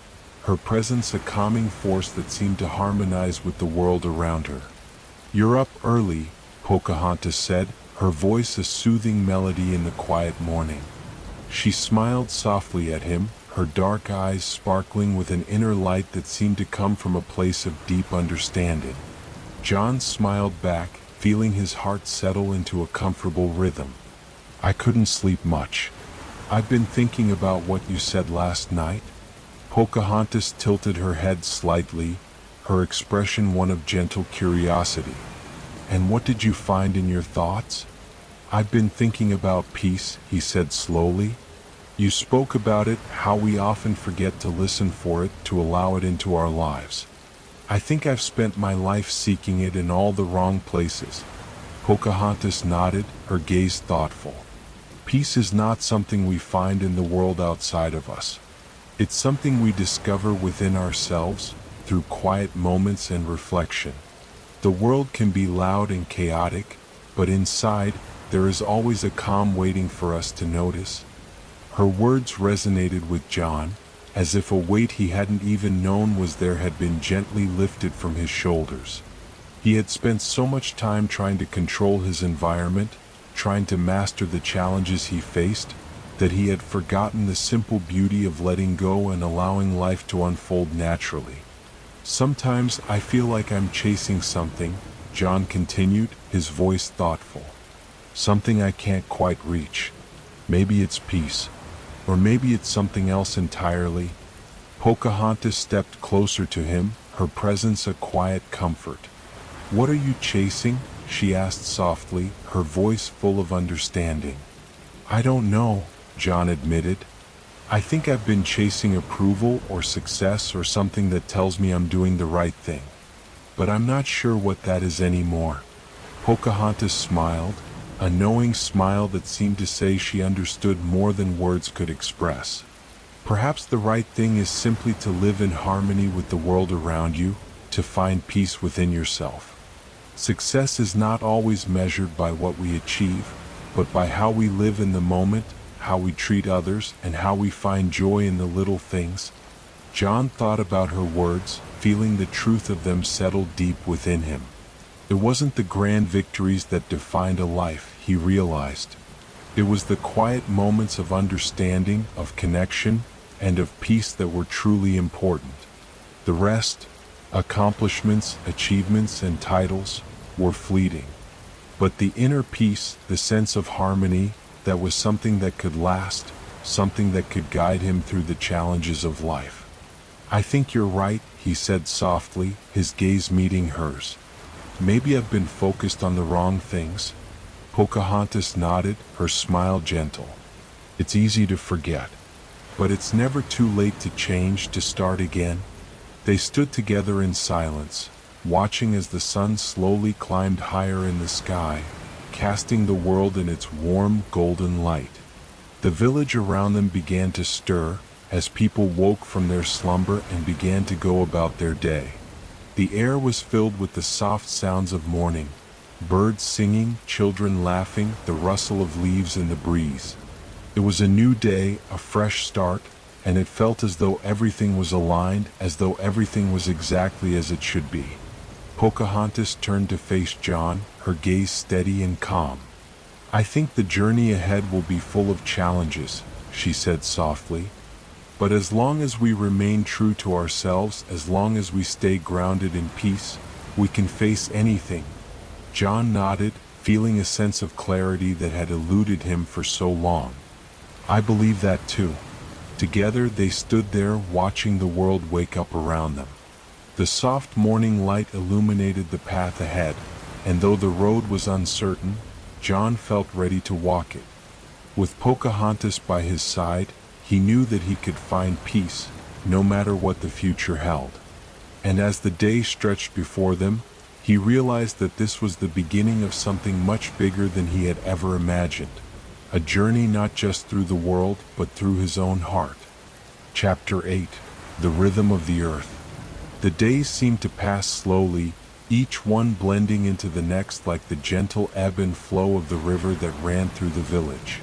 her presence a calming force that seemed to harmonize with the world around her. "You're up early," Pocahontas said, her voice a soothing melody in the quiet morning. She smiled softly at him, her dark eyes sparkling with an inner light that seemed to come from a place of deep understanding. John smiled back, feeling his heart settle into a comfortable rhythm. "I couldn't sleep much. I've been thinking about what you said last night." Pocahontas tilted her head slightly, her expression one of gentle curiosity. "And what did you find in your thoughts?" "I've been thinking about peace," he said slowly. "You spoke about it, how we often forget to listen for it, to allow it into our lives. I think I've spent my life seeking it in all the wrong places." Pocahontas nodded, her gaze thoughtful. "Peace is not something we find in the world outside of us. It's something we discover within ourselves, through quiet moments and reflection. The world can be loud and chaotic, but inside, there is always a calm waiting for us to notice." Her words resonated with John, as if a weight he hadn't even known was there had been gently lifted from his shoulders. He had spent so much time trying to control his environment, trying to master the challenges he faced, that he had forgotten the simple beauty of letting go and allowing life to unfold naturally. "Sometimes I feel like I'm chasing something," John continued, his voice thoughtful. "Something I can't quite reach. Maybe it's peace. Or maybe it's something else entirely." Pocahontas stepped closer to him, her presence a quiet comfort. "What are you chasing?" she asked softly, her voice full of understanding. "I don't know," John admitted. "I think I've been chasing approval or success or something that tells me I'm doing the right thing. But I'm not sure what that is anymore." Pocahontas smiled, a knowing smile that seemed to say she understood more than words could express. "Perhaps the right thing is simply to live in harmony with the world around you, to find peace within yourself. Success is not always measured by what we achieve, but by how we live in the moment, how we treat others, and how we find joy in the little things." John thought about her words, feeling the truth of them settle deep within him. It wasn't the grand victories that defined a life, he realized. It was the quiet moments of understanding, of connection, and of peace that were truly important. The rest, accomplishments, achievements, and titles, were fleeting. But the inner peace, the sense of harmony, that was something that could last, something that could guide him through the challenges of life. "I think you're right," he said softly, his gaze meeting hers. "Maybe I've been focused on the wrong things." Pocahontas nodded, her smile gentle. "It's easy to forget. But it's never too late to change, to start again." They stood together in silence, watching as the sun slowly climbed higher in the sky, casting the world in its warm, golden light. The village around them began to stir, as people woke from their slumber and began to go about their day. The air was filled with the soft sounds of morning, birds singing, children laughing, the rustle of leaves in the breeze. It was a new day, a fresh start, and it felt as though everything was aligned, as though everything was exactly as it should be. Pocahontas turned to face John, her gaze steady and calm. "I think the journey ahead will be full of challenges," she said softly. "But as long as we remain true to ourselves, as long as we stay grounded in peace, we can face anything." John nodded, feeling a sense of clarity that had eluded him for so long. "I believe that too." Together they stood there, watching the world wake up around them. The soft morning light illuminated the path ahead, and though the road was uncertain, John felt ready to walk it. With Pocahontas by his side, he knew that he could find peace, no matter what the future held. And as the day stretched before them, he realized that this was the beginning of something much bigger than he had ever imagined. A journey not just through the world, but through his own heart. Chapter 8. The Rhythm of the Earth. The days seemed to pass slowly, each one blending into the next like the gentle ebb and flow of the river that ran through the village.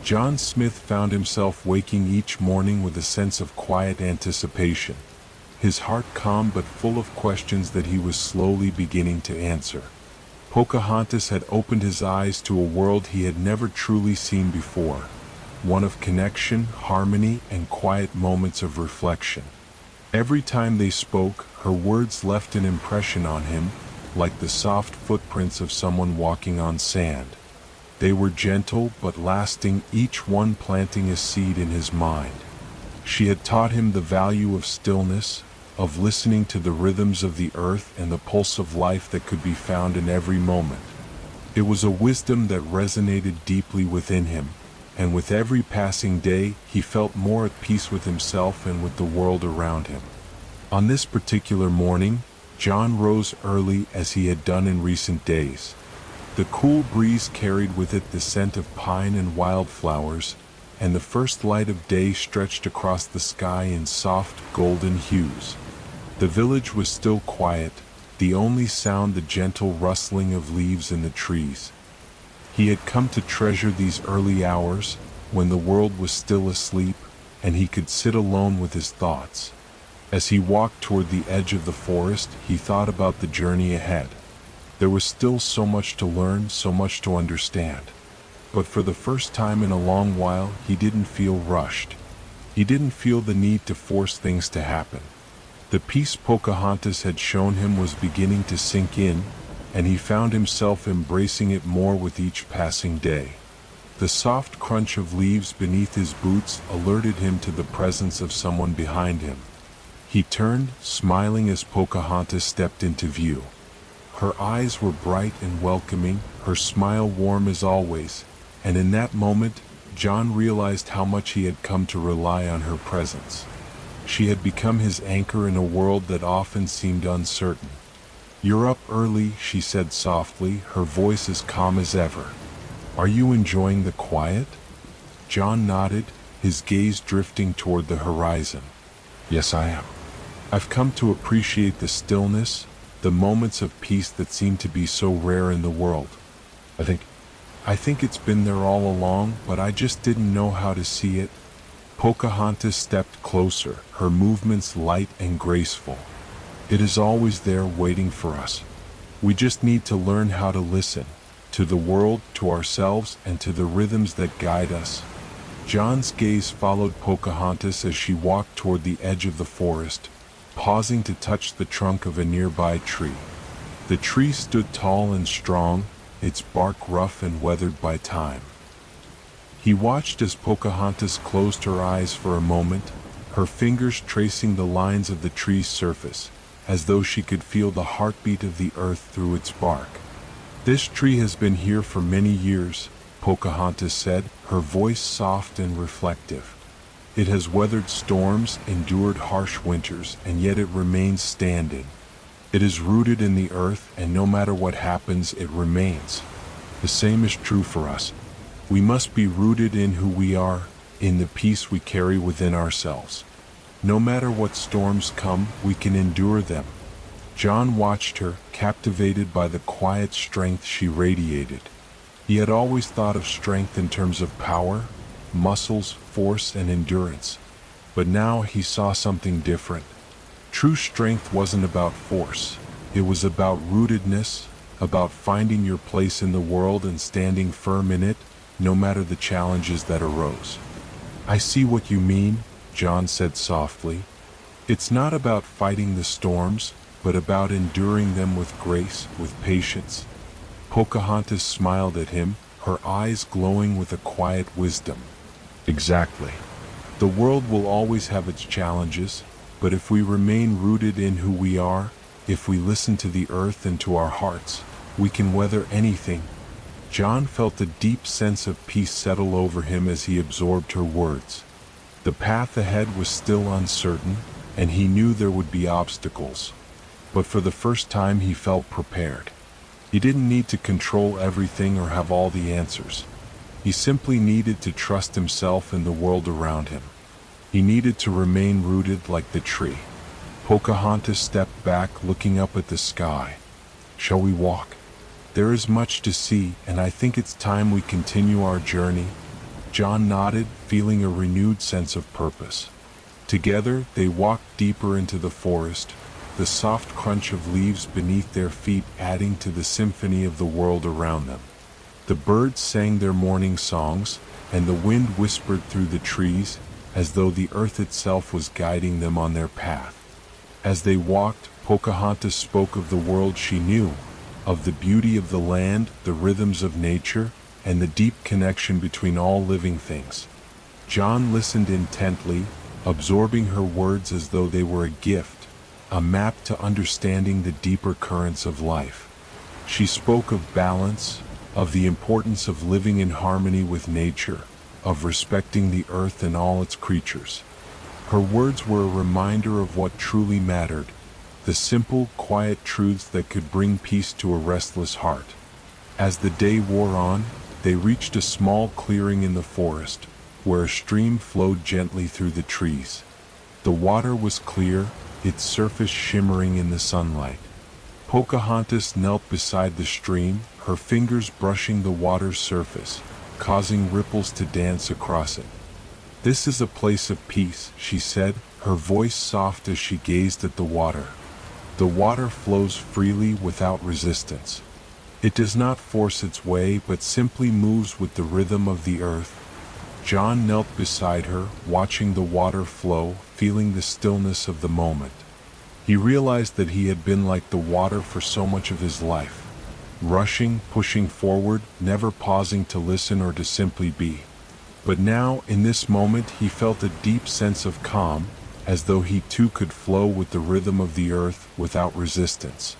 John Smith found himself waking each morning with a sense of quiet anticipation, his heart calm but full of questions that he was slowly beginning to answer. Pocahontas had opened his eyes to a world he had never truly seen before, one of connection, harmony, and quiet moments of reflection. Every time they spoke, her words left an impression on him, like the soft footprints of someone walking on sand. They were gentle but lasting, each one planting a seed in his mind. She had taught him the value of stillness, of listening to the rhythms of the earth and the pulse of life that could be found in every moment. It was a wisdom that resonated deeply within him, and with every passing day he felt more at peace with himself and with the world around him. On this particular morning, John rose early as he had done in recent days. The cool breeze carried with it the scent of pine and wildflowers, and the first light of day stretched across the sky in soft, golden hues. The village was still quiet, the only sound the gentle rustling of leaves in the trees. He had come to treasure these early hours, when the world was still asleep, and he could sit alone with his thoughts. As he walked toward the edge of the forest, he thought about the journey ahead. There was still so much to learn, so much to understand. But for the first time in a long while, he didn't feel rushed. He didn't feel the need to force things to happen. The peace Pocahontas had shown him was beginning to sink in, and he found himself embracing it more with each passing day. The soft crunch of leaves beneath his boots alerted him to the presence of someone behind him. He turned, smiling as Pocahontas stepped into view. Her eyes were bright and welcoming, her smile warm as always, and in that moment, John realized how much he had come to rely on her presence. She had become his anchor in a world that often seemed uncertain. "You're up early," she said softly, her voice as calm as ever. "Are you enjoying the quiet?" John nodded, his gaze drifting toward the horizon. "Yes, I am. I've come to appreciate the stillness, the moments of peace that seem to be so rare in the world. I think it's been there all along, but I just didn't know how to see it." Pocahontas stepped closer, her movements light and graceful. "It is always there waiting for us. We just need to learn how to listen, to the world, to ourselves, and to the rhythms that guide us." John's gaze followed Pocahontas as she walked toward the edge of the forest, pausing to touch the trunk of a nearby tree. The tree stood tall and strong, its bark rough and weathered by time. He watched as Pocahontas closed her eyes for a moment, her fingers tracing the lines of the tree's surface, as though she could feel the heartbeat of the earth through its bark. "This tree has been here for many years," Pocahontas said, her voice soft and reflective. "It has weathered storms, endured harsh winters, and yet it remains standing. It is rooted in the earth, and no matter what happens, it remains. The same is true for us. We must be rooted in who we are, in the peace we carry within ourselves. No matter what storms come, we can endure them." John watched her, captivated by the quiet strength she radiated. He had always thought of strength in terms of power, muscles, force, and endurance. But now he saw something different. True strength wasn't about force. It was about rootedness, about finding your place in the world and standing firm in it, no matter the challenges that arose. I see what you mean, John said softly. It's not about fighting the storms, but about enduring them with grace, with patience. Pocahontas smiled at him, her eyes glowing with a quiet wisdom. Exactly. The world will always have its challenges, but if we remain rooted in who we are, if we listen to the earth and to our hearts, we can weather anything. John felt a deep sense of peace settle over him as he absorbed her words. The path ahead was still uncertain, and he knew there would be obstacles. But for the first time he felt prepared. He didn't need to control everything or have all the answers. He simply needed to trust himself and the world around him. He needed to remain rooted like the tree. Pocahontas stepped back, looking up at the sky. Shall we walk? There is much to see, and I think it's time we continue our journey. John nodded, feeling a renewed sense of purpose. Together, they walked deeper into the forest, the soft crunch of leaves beneath their feet adding to the symphony of the world around them. The birds sang their morning songs, and the wind whispered through the trees, as though the earth itself was guiding them on their path. As they walked, Pocahontas spoke of the world she knew, of the beauty of the land, the rhythms of nature, and the deep connection between all living things. John listened intently, absorbing her words as though they were a gift, a map to understanding the deeper currents of life. She spoke of balance, of the importance of living in harmony with nature, of respecting the earth and all its creatures. Her words were a reminder of what truly mattered, the simple, quiet truths that could bring peace to a restless heart. As the day wore on, they reached a small clearing in the forest, where a stream flowed gently through the trees. The water was clear, its surface shimmering in the sunlight. Pocahontas knelt beside the stream, her fingers brushing the water's surface, causing ripples to dance across it. "This is a place of peace," she said, her voice soft as she gazed at the water. The water flows freely without resistance. It does not force its way, but simply moves with the rhythm of the earth. John knelt beside her, watching the water flow, feeling the stillness of the moment. He realized that he had been like the water for so much of his life, rushing, pushing forward, never pausing to listen or to simply be. But now, in this moment, he felt a deep sense of calm, as though he too could flow with the rhythm of the earth without resistance.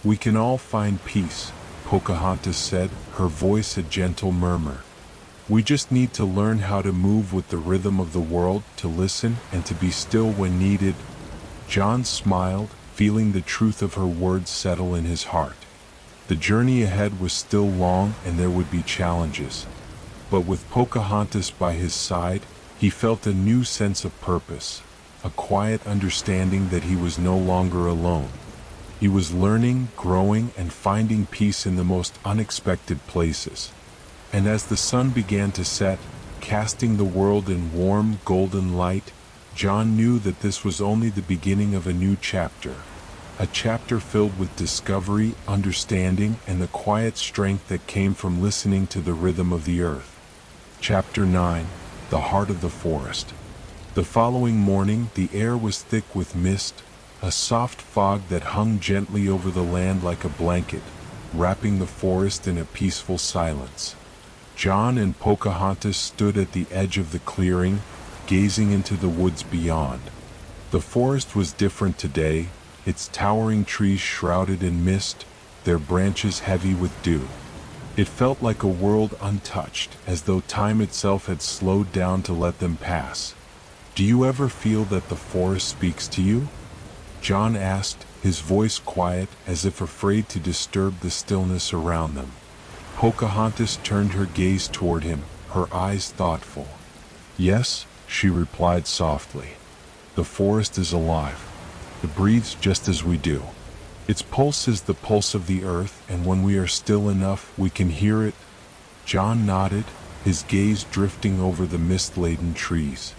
"We can all find peace," Pocahontas said, her voice a gentle murmur. "We just need to learn how to move with the rhythm of the world, to listen, and to be still when needed." John smiled, feeling the truth of her words settle in his heart. The journey ahead was still long, and there would be challenges. But with Pocahontas by his side, he felt a new sense of purpose, a quiet understanding that he was no longer alone. He was learning, growing, and finding peace in the most unexpected places. And as the sun began to set, casting the world in warm, golden light, John knew that this was only the beginning of a new chapter, a chapter filled with discovery, understanding, and the quiet strength that came from listening to the rhythm of the earth. Chapter 9: The Heart of the Forest. The following morning, the air was thick with mist, a soft fog that hung gently over the land like a blanket, wrapping the forest in a peaceful silence. John and Pocahontas stood at the edge of the clearing, gazing into the woods beyond. The forest was different today, its towering trees shrouded in mist, their branches heavy with dew. It felt like a world untouched, as though time itself had slowed down to let them pass. "Do you ever feel that the forest speaks to you?" John asked, his voice quiet, as if afraid to disturb the stillness around them. Pocahontas turned her gaze toward him, her eyes thoughtful. "Yes," she replied softly. "The forest is alive. It breathes just as we do. Its pulse is the pulse of the earth, and when we are still enough, we can hear it." John nodded, his gaze drifting over the mist-laden trees.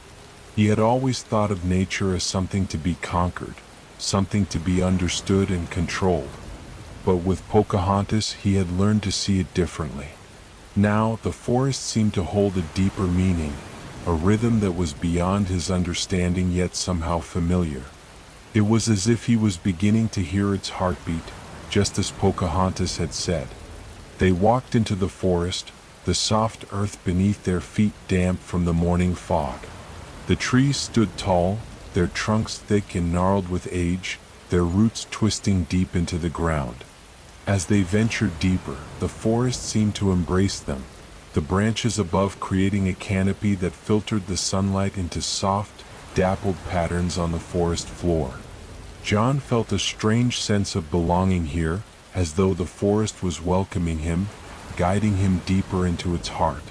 He had always thought of nature as something to be conquered, something to be understood and controlled. But with Pocahontas, he had learned to see it differently. Now, the forest seemed to hold a deeper meaning, a rhythm that was beyond his understanding yet somehow familiar. It was as if he was beginning to hear its heartbeat, just as Pocahontas had said. They walked into the forest, the soft earth beneath their feet damp from the morning fog. The trees stood tall, their trunks thick and gnarled with age, their roots twisting deep into the ground. As they ventured deeper, the forest seemed to embrace them, the branches above creating a canopy that filtered the sunlight into soft, dappled patterns on the forest floor. John felt a strange sense of belonging here, as though the forest was welcoming him, guiding him deeper into its heart.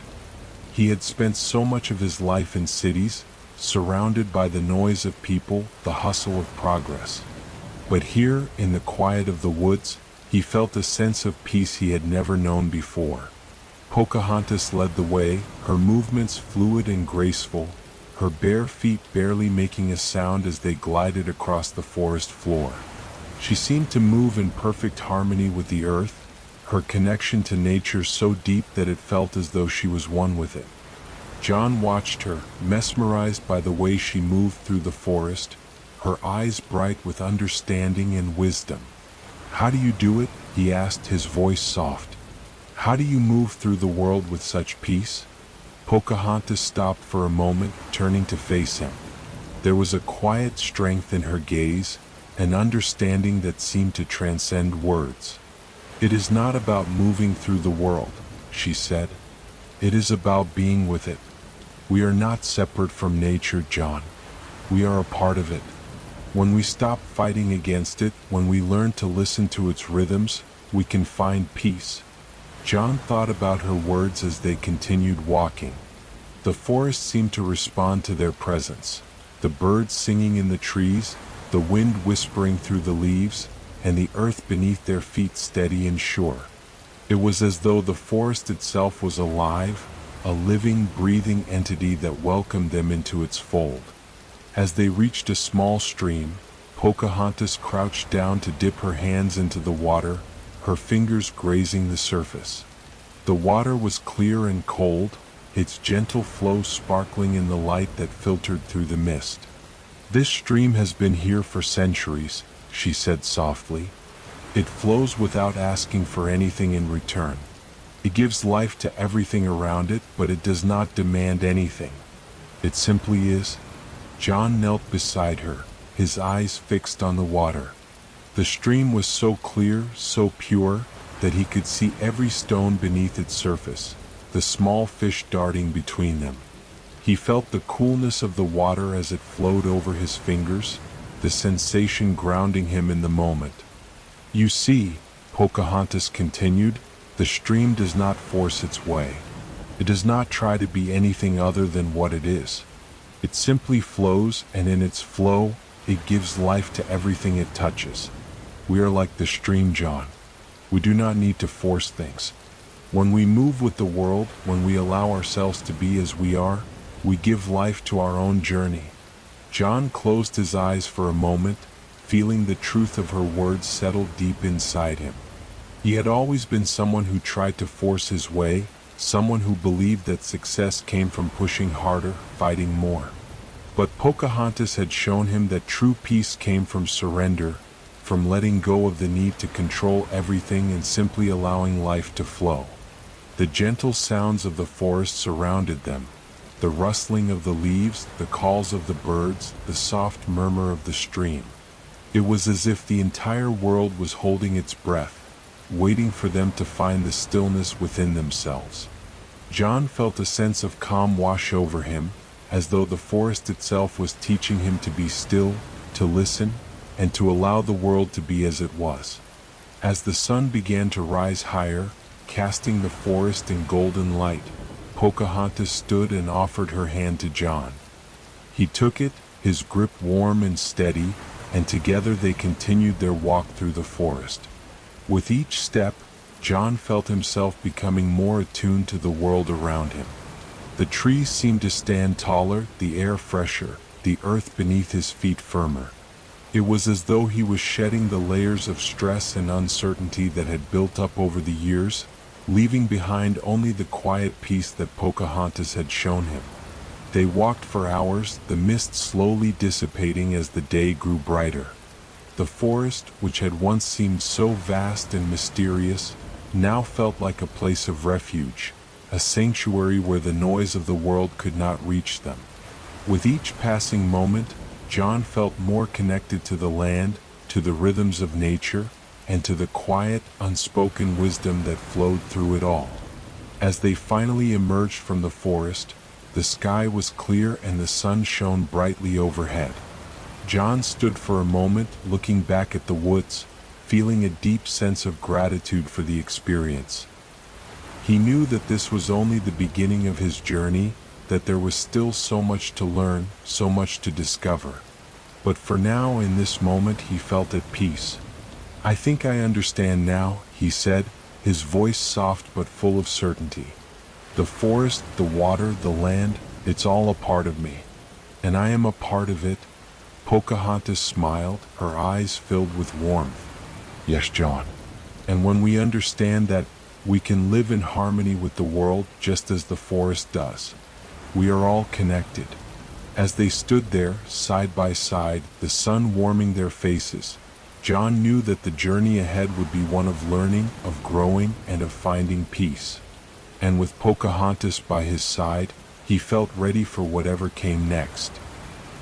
He had spent so much of his life in cities, surrounded by the noise of people, the hustle of progress. But here, in the quiet of the woods, he felt a sense of peace he had never known before. Pocahontas led the way, her movements fluid and graceful, her bare feet barely making a sound as they glided across the forest floor. She seemed to move in perfect harmony with the earth, her connection to nature so deep that it felt as though she was one with it. John watched her, mesmerized by the way she moved through the forest, her eyes bright with understanding and wisdom. "How do you do it?" he asked, his voice soft. "How do you move through the world with such peace?" Pocahontas stopped for a moment, turning to face him. There was a quiet strength in her gaze, an understanding that seemed to transcend words. "It is not about moving through the world," she said. "It is about being with it. We are not separate from nature, John. We are a part of it. When we stop fighting against it, when we learn to listen to its rhythms, we can find peace." John thought about her words as they continued walking. The forest seemed to respond to their presence, the birds singing in the trees, the wind whispering through the leaves, and the earth beneath their feet steady and sure. It was as though the forest itself was alive, a living, breathing entity that welcomed them into its fold. As they reached a small stream, Pocahontas crouched down to dip her hands into the water, her fingers grazing the surface. The water was clear and cold, its gentle flow sparkling in the light that filtered through the mist. "This stream has been here for centuries," she said softly. "It flows without asking for anything in return. It gives life to everything around it, but it does not demand anything. It simply is." John knelt beside her, his eyes fixed on the water. The stream was so clear, so pure, that he could see every stone beneath its surface, the small fish darting between them. He felt the coolness of the water as it flowed over his fingers, the sensation grounding him in the moment. "You see," Pocahontas continued, "the stream does not force its way. It does not try to be anything other than what it is. It simply flows, and in its flow, it gives life to everything it touches. We are like the stream, John. We do not need to force things. When we move with the world, when we allow ourselves to be as we are, we give life to our own journey." John closed his eyes for a moment, feeling the truth of her words settle deep inside him. He had always been someone who tried to force his way, someone who believed that success came from pushing harder, fighting more. But Pocahontas had shown him that true peace came from surrender, from letting go of the need to control everything and simply allowing life to flow. The gentle sounds of the forest surrounded them, the rustling of the leaves, the calls of the birds, the soft murmur of the stream. It was as if the entire world was holding its breath, waiting for them to find the stillness within themselves. John felt a sense of calm wash over him, as though the forest itself was teaching him to be still, to listen, and to allow the world to be as it was. As the sun began to rise higher, casting the forest in golden light, Pocahontas stood and offered her hand to John. He took it, his grip warm and steady, and together they continued their walk through the forest. With each step, John felt himself becoming more attuned to the world around him. The trees seemed to stand taller, the air fresher, the earth beneath his feet firmer. It was as though he was shedding the layers of stress and uncertainty that had built up over the years, leaving behind only the quiet peace that Pocahontas had shown him. They walked for hours, the mist slowly dissipating as the day grew brighter. The forest, which had once seemed so vast and mysterious, now felt like a place of refuge, a sanctuary where the noise of the world could not reach them. With each passing moment, John felt more connected to the land, to the rhythms of nature, and to the quiet, unspoken wisdom that flowed through it all. As they finally emerged from the forest, the sky was clear and the sun shone brightly overhead. John stood for a moment, looking back at the woods, feeling a deep sense of gratitude for the experience. He knew that this was only the beginning of his journey, that there was still so much to learn, so much to discover. But for now, in this moment, he felt at peace. "I think I understand now," he said, his voice soft but full of certainty. "The forest, the water, the land, it's all a part of me. And I am a part of it." Pocahontas smiled, her eyes filled with warmth. "Yes, John. And when we understand that, we can live in harmony with the world just as the forest does. We are all connected." As they stood there, side by side, the sun warming their faces, John knew that the journey ahead would be one of learning, of growing, and of finding peace. And with Pocahontas by his side, he felt ready for whatever came next.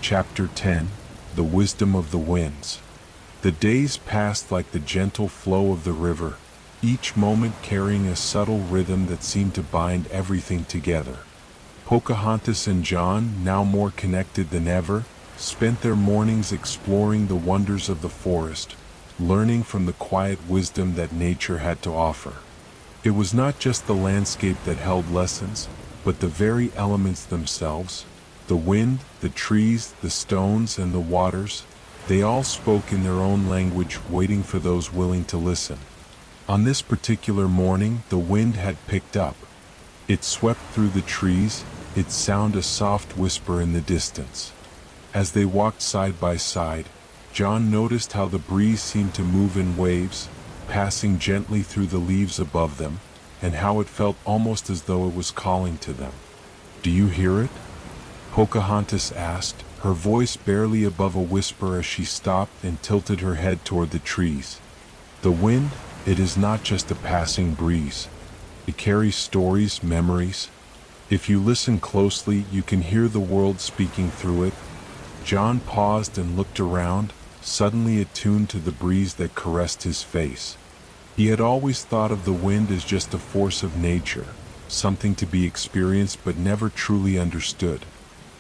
Chapter 10: The Wisdom of the Winds. The days passed like the gentle flow of the river, each moment carrying a subtle rhythm that seemed to bind everything together. Pocahontas and John, now more connected than ever, spent their mornings exploring the wonders of the forest, learning from the quiet wisdom that nature had to offer. It was not just the landscape that held lessons, but the very elements themselves, the wind, the trees, the stones, and the waters. They all spoke in their own language, waiting for those willing to listen. On this particular morning, the wind had picked up. It swept through the trees, its sound a soft whisper in the distance. As they walked side by side, John noticed how the breeze seemed to move in waves, passing gently through the leaves above them, and how it felt almost as though it was calling to them. "Do you hear it?" Pocahontas asked, her voice barely above a whisper as she stopped and tilted her head toward the trees. "The wind, it is not just a passing breeze. It carries stories, memories. If you listen closely, you can hear the world speaking through it." John paused and looked around, suddenly attuned to the breeze that caressed his face. He had always thought of the wind as just a force of nature, something to be experienced but never truly understood.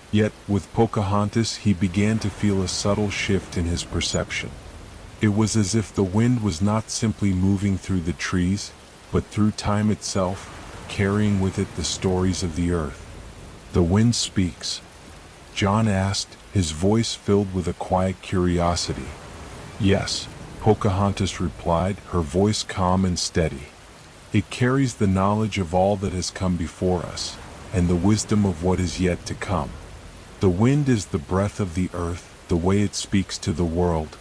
Yet, with Pocahontas, he began to feel a subtle shift in his perception. It was as if the wind was not simply moving through the trees, but through time itself, carrying with it the stories of the earth. "The wind speaks?" John asked, his voice filled with a quiet curiosity. "Yes," Pocahontas replied, her voice calm and steady. "It carries the knowledge of all that has come before us, and the wisdom of what is yet to come. The wind is the breath of the earth, the way it speaks to the world."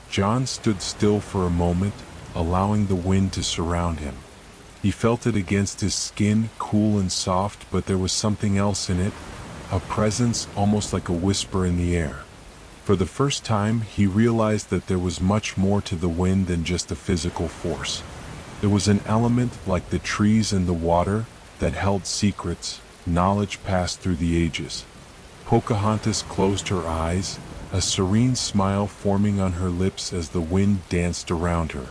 John stood still for a moment, allowing the wind to surround him. He felt it against his skin, cool and soft, but there was something else in it, a presence almost like a whisper in the air. For the first time, he realized that there was much more to the wind than just a physical force. There was an element, like the trees and the water, that held secrets, knowledge passed through the ages. Pocahontas closed her eyes, a serene smile forming on her lips as the wind danced around her.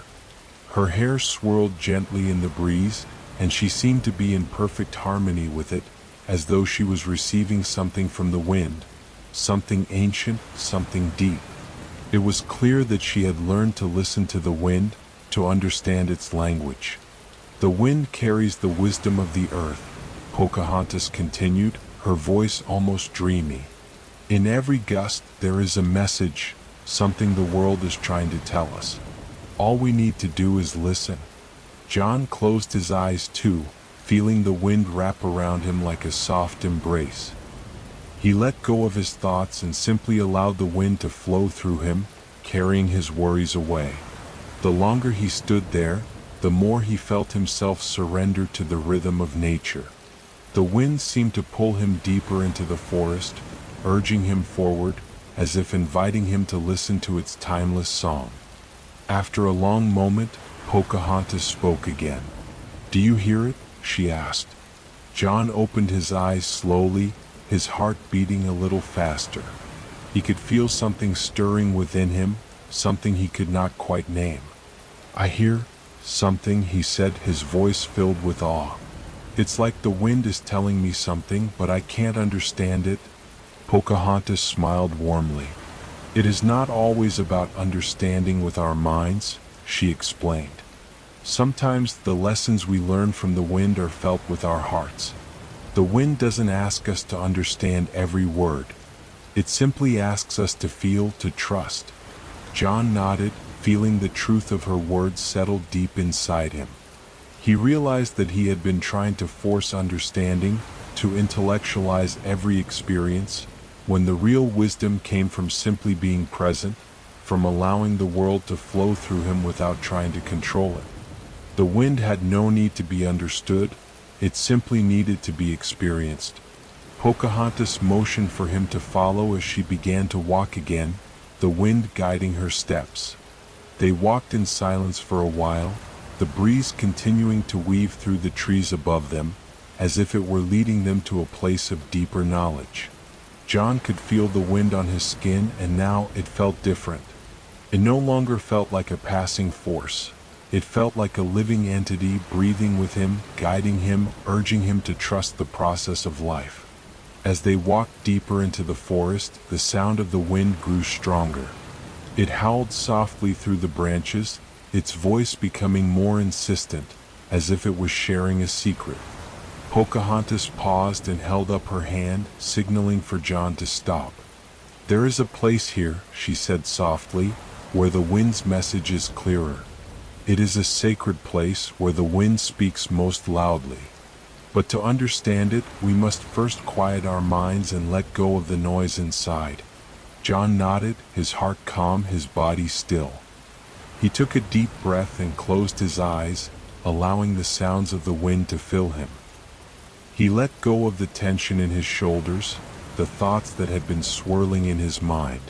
Her hair swirled gently in the breeze, and she seemed to be in perfect harmony with it, as though she was receiving something from the wind, something ancient, something deep. It was clear that she had learned to listen to the wind, to understand its language. "The wind carries the wisdom of the earth," Pocahontas continued, her voice almost dreamy. "In every gust there is a message, something the world is trying to tell us. All we need to do is listen." John closed his eyes too, feeling the wind wrap around him like a soft embrace. He let go of his thoughts and simply allowed the wind to flow through him, carrying his worries away. The longer he stood there, the more he felt himself surrender to the rhythm of nature. The wind seemed to pull him deeper into the forest, urging him forward, as if inviting him to listen to its timeless song. After a long moment, Pocahontas spoke again. "Do you hear it?" she asked. John opened his eyes slowly, his heart beating a little faster. He could feel something stirring within him, something he could not quite name. "I hear something," he said, his voice filled with awe. "It's like the wind is telling me something, but I can't understand it." Pocahontas smiled warmly. "It is not always about understanding with our minds," she explained. "Sometimes the lessons we learn from the wind are felt with our hearts. The wind doesn't ask us to understand every word. It simply asks us to feel, to trust." John nodded, feeling the truth of her words settle deep inside him. He realized that he had been trying to force understanding, to intellectualize every experience, when the real wisdom came from simply being present, from allowing the world to flow through him without trying to control it. The wind had no need to be understood, it simply needed to be experienced. Pocahontas motioned for him to follow as she began to walk again, the wind guiding her steps. They walked in silence for a while, the breeze continuing to weave through the trees above them, as if it were leading them to a place of deeper knowledge. John could feel the wind on his skin, and now it felt different. It no longer felt like a passing force. It felt like a living entity breathing with him, guiding him, urging him to trust the process of life. As they walked deeper into the forest, the sound of the wind grew stronger. It howled softly through the branches, its voice becoming more insistent, as if it was sharing a secret. Pocahontas paused and held up her hand, signaling for John to stop. "There is a place here," she said softly, "where the wind's message is clearer. It is a sacred place where the wind speaks most loudly. But to understand it, we must first quiet our minds and let go of the noise inside." John nodded, his heart calm, his body still. He took a deep breath and closed his eyes, allowing the sounds of the wind to fill him. He let go of the tension in his shoulders, the thoughts that had been swirling in his mind.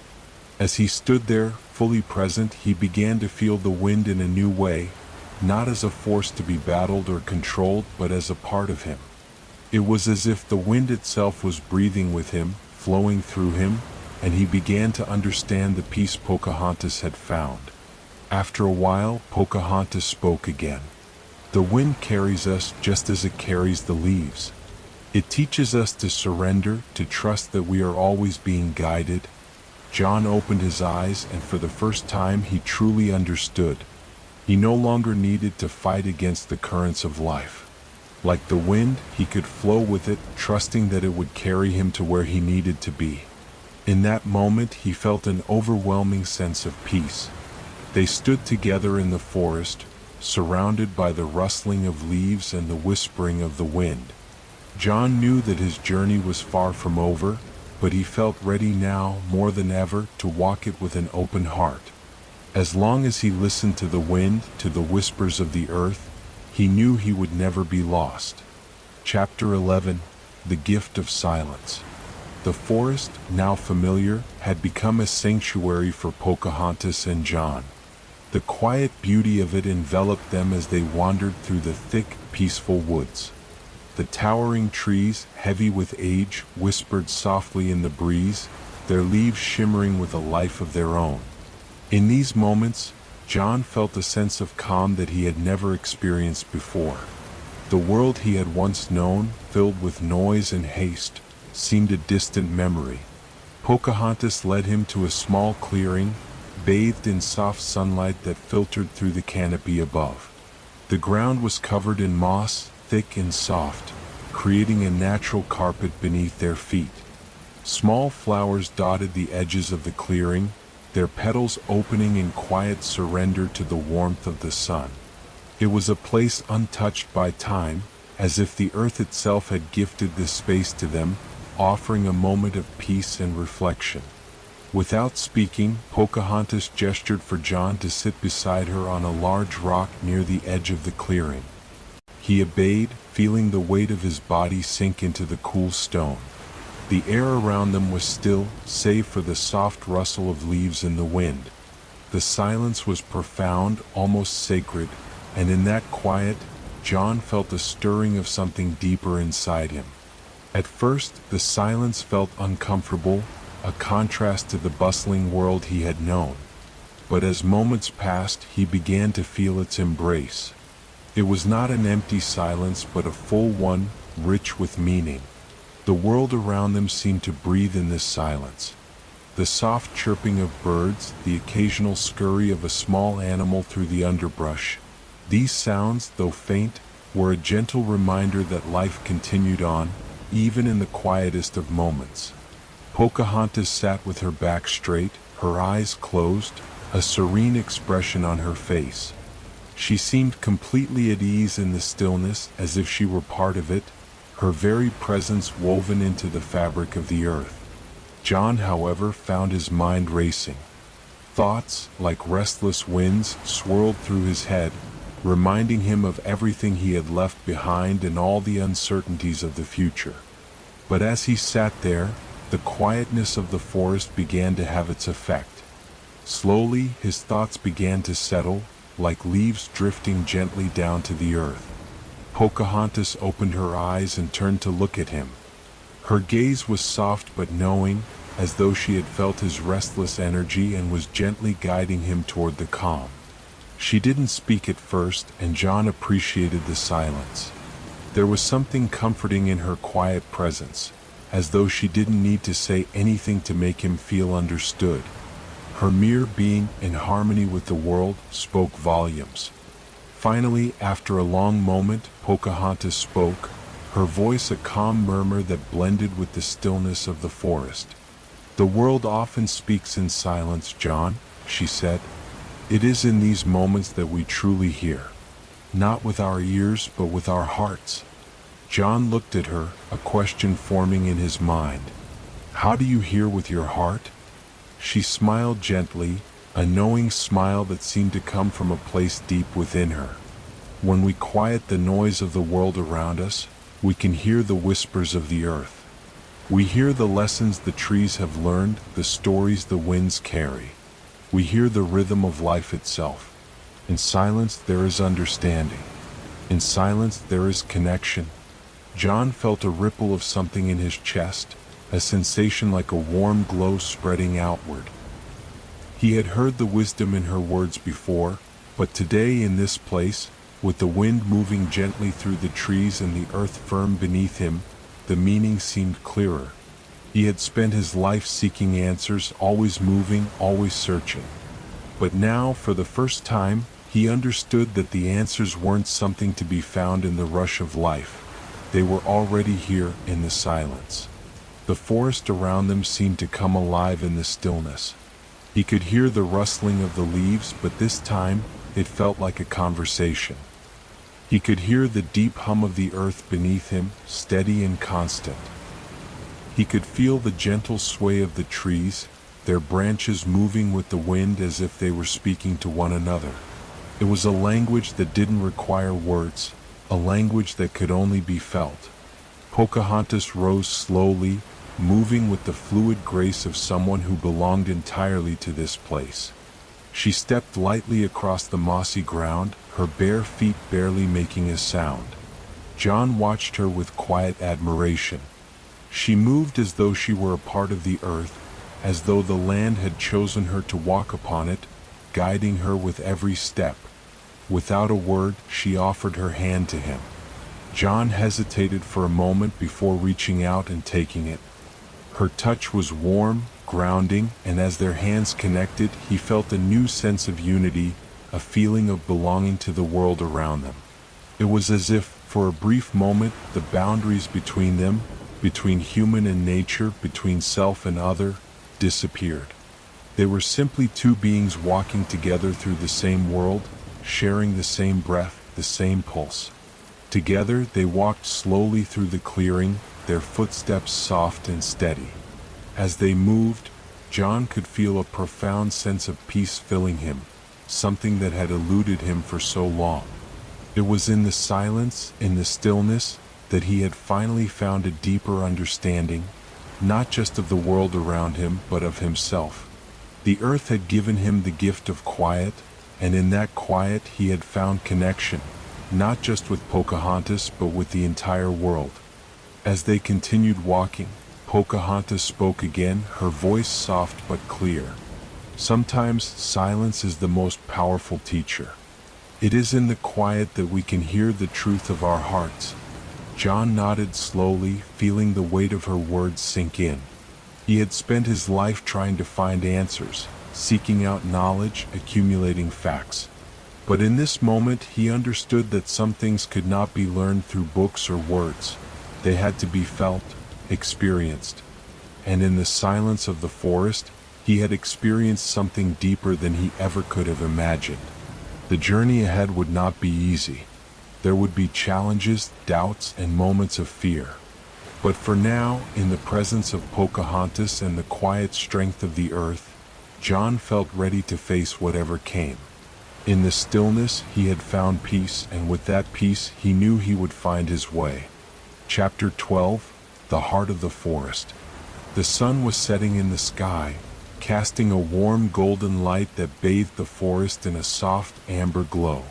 As he stood there, fully present, he began to feel the wind in a new way, not as a force to be battled or controlled, but as a part of him. It was as if the wind itself was breathing with him, flowing through him, and he began to understand the peace Pocahontas had found. After a while, Pocahontas spoke again. "The wind carries us just as it carries the leaves. It teaches us to surrender, to trust that we are always being guided." John opened his eyes, and for the first time he truly understood. He no longer needed to fight against the currents of life. Like the wind, he could flow with it, trusting that it would carry him to where he needed to be. In that moment, he felt an overwhelming sense of peace. They stood together in the forest, surrounded by the rustling of leaves and the whispering of the wind. John knew that his journey was far from over, but he felt ready now, more than ever, to walk it with an open heart. As long as he listened to the wind, to the whispers of the earth, he knew he would never be lost. Chapter 11: The Gift of Silence. The forest, now familiar, had become a sanctuary for Pocahontas and John. The quiet beauty of it enveloped them as they wandered through the thick, peaceful woods. The towering trees, heavy with age, whispered softly in the breeze, their leaves shimmering with a life of their own. In these moments, John felt a sense of calm that he had never experienced before. The world he had once known, filled with noise and haste, seemed a distant memory. Pocahontas led him to a small clearing, bathed in soft sunlight that filtered through the canopy above. The ground was covered in moss, thick and soft, creating a natural carpet beneath their feet. Small flowers dotted the edges of the clearing, their petals opening in quiet surrender to the warmth of the sun. It was a place untouched by time, as if the earth itself had gifted this space to them, offering a moment of peace and reflection. Without speaking, Pocahontas gestured for John to sit beside her on a large rock near the edge of the clearing. He obeyed, feeling the weight of his body sink into the cool stone. The air around them was still, save for the soft rustle of leaves in the wind. The silence was profound, almost sacred, and in that quiet, John felt a stirring of something deeper inside him. At first, the silence felt uncomfortable, a contrast to the bustling world he had known. But as moments passed, he began to feel its embrace. It was not an empty silence, but a full one, rich with meaning. The world around them seemed to breathe in this silence. The soft chirping of birds, the occasional scurry of a small animal through the underbrush. These sounds, though faint, were a gentle reminder that life continued on, even in the quietest of moments. Pocahontas sat with her back straight, her eyes closed, a serene expression on her face. She seemed completely at ease in the stillness, as if she were part of it, her very presence woven into the fabric of the earth. John, however, found his mind racing. Thoughts, like restless winds, swirled through his head, reminding him of everything he had left behind and all the uncertainties of the future. But as he sat there, the quietness of the forest began to have its effect. Slowly, his thoughts began to settle, like leaves drifting gently down to the earth. Pocahontas opened her eyes and turned to look at him. Her gaze was soft but knowing, as though she had felt his restless energy and was gently guiding him toward the calm. She didn't speak at first, and John appreciated the silence. There was something comforting in her quiet presence, as though she didn't need to say anything to make him feel understood. Her mere being, in harmony with the world, spoke volumes. Finally, after a long moment, Pocahontas spoke, her voice a calm murmur that blended with the stillness of the forest. "The world often speaks in silence, John," she said. "It is in these moments that we truly hear. Not with our ears, but with our hearts." John looked at her, a question forming in his mind. "How do you hear with your heart?" She smiled gently, a knowing smile that seemed to come from a place deep within her. "When we quiet the noise of the world around us, we can hear the whispers of the earth. We hear the lessons the trees have learned, the stories the winds carry. We hear the rhythm of life itself. In silence there is understanding. In silence there is connection." John felt a ripple of something in his chest, a sensation like a warm glow spreading outward. He had heard the wisdom in her words before, but today in this place, with the wind moving gently through the trees and the earth firm beneath him, the meaning seemed clearer. He had spent his life seeking answers, always moving, always searching. But now, for the first time, he understood that the answers weren't something to be found in the rush of life. They were already here in the silence. The forest around them seemed to come alive in the stillness. He could hear the rustling of the leaves, but this time, it felt like a conversation. He could hear the deep hum of the earth beneath him, steady and constant. He could feel the gentle sway of the trees, their branches moving with the wind as if they were speaking to one another. It was a language that didn't require words, a language that could only be felt. Pocahontas rose slowly, moving with the fluid grace of someone who belonged entirely to this place. She stepped lightly across the mossy ground, her bare feet barely making a sound. John watched her with quiet admiration. She moved as though she were a part of the earth, as though the land had chosen her to walk upon it, guiding her with every step. Without a word, she offered her hand to him. John hesitated for a moment before reaching out and taking it. Her touch was warm, grounding, and as their hands connected, he felt a new sense of unity, a feeling of belonging to the world around them. It was as if, for a brief moment, the boundaries between them, between human and nature, between self and other, disappeared. They were simply two beings walking together through the same world, sharing the same breath, the same pulse. Together they walked slowly through the clearing, their footsteps soft and steady. As they moved, John could feel a profound sense of peace filling him, something that had eluded him for so long. It was in the silence, in the stillness, that he had finally found a deeper understanding, not just of the world around him, but of himself. The earth had given him the gift of quiet, and in that quiet he had found connection, not just with Pocahontas, but with the entire world. As they continued walking, Pocahontas spoke again, her voice soft but clear. Sometimes silence is the most powerful teacher. It is in the quiet that we can hear the truth of our hearts. John nodded slowly, feeling the weight of her words sink in. He had spent his life trying to find answers, seeking out knowledge, accumulating facts. But in this moment he understood that some things could not be learned through books or words. They had to be felt, experienced. And in the silence of the forest, he had experienced something deeper than he ever could have imagined. The journey ahead would not be easy. There would be challenges, doubts, and moments of fear. But for now, in the presence of Pocahontas and the quiet strength of the earth, John felt ready to face whatever came. In the stillness, he had found peace, and with that peace, he knew he would find his way. Chapter 12: The Heart of the Forest. The sun was setting in the sky, casting a warm golden light that bathed the forest in a soft amber glow.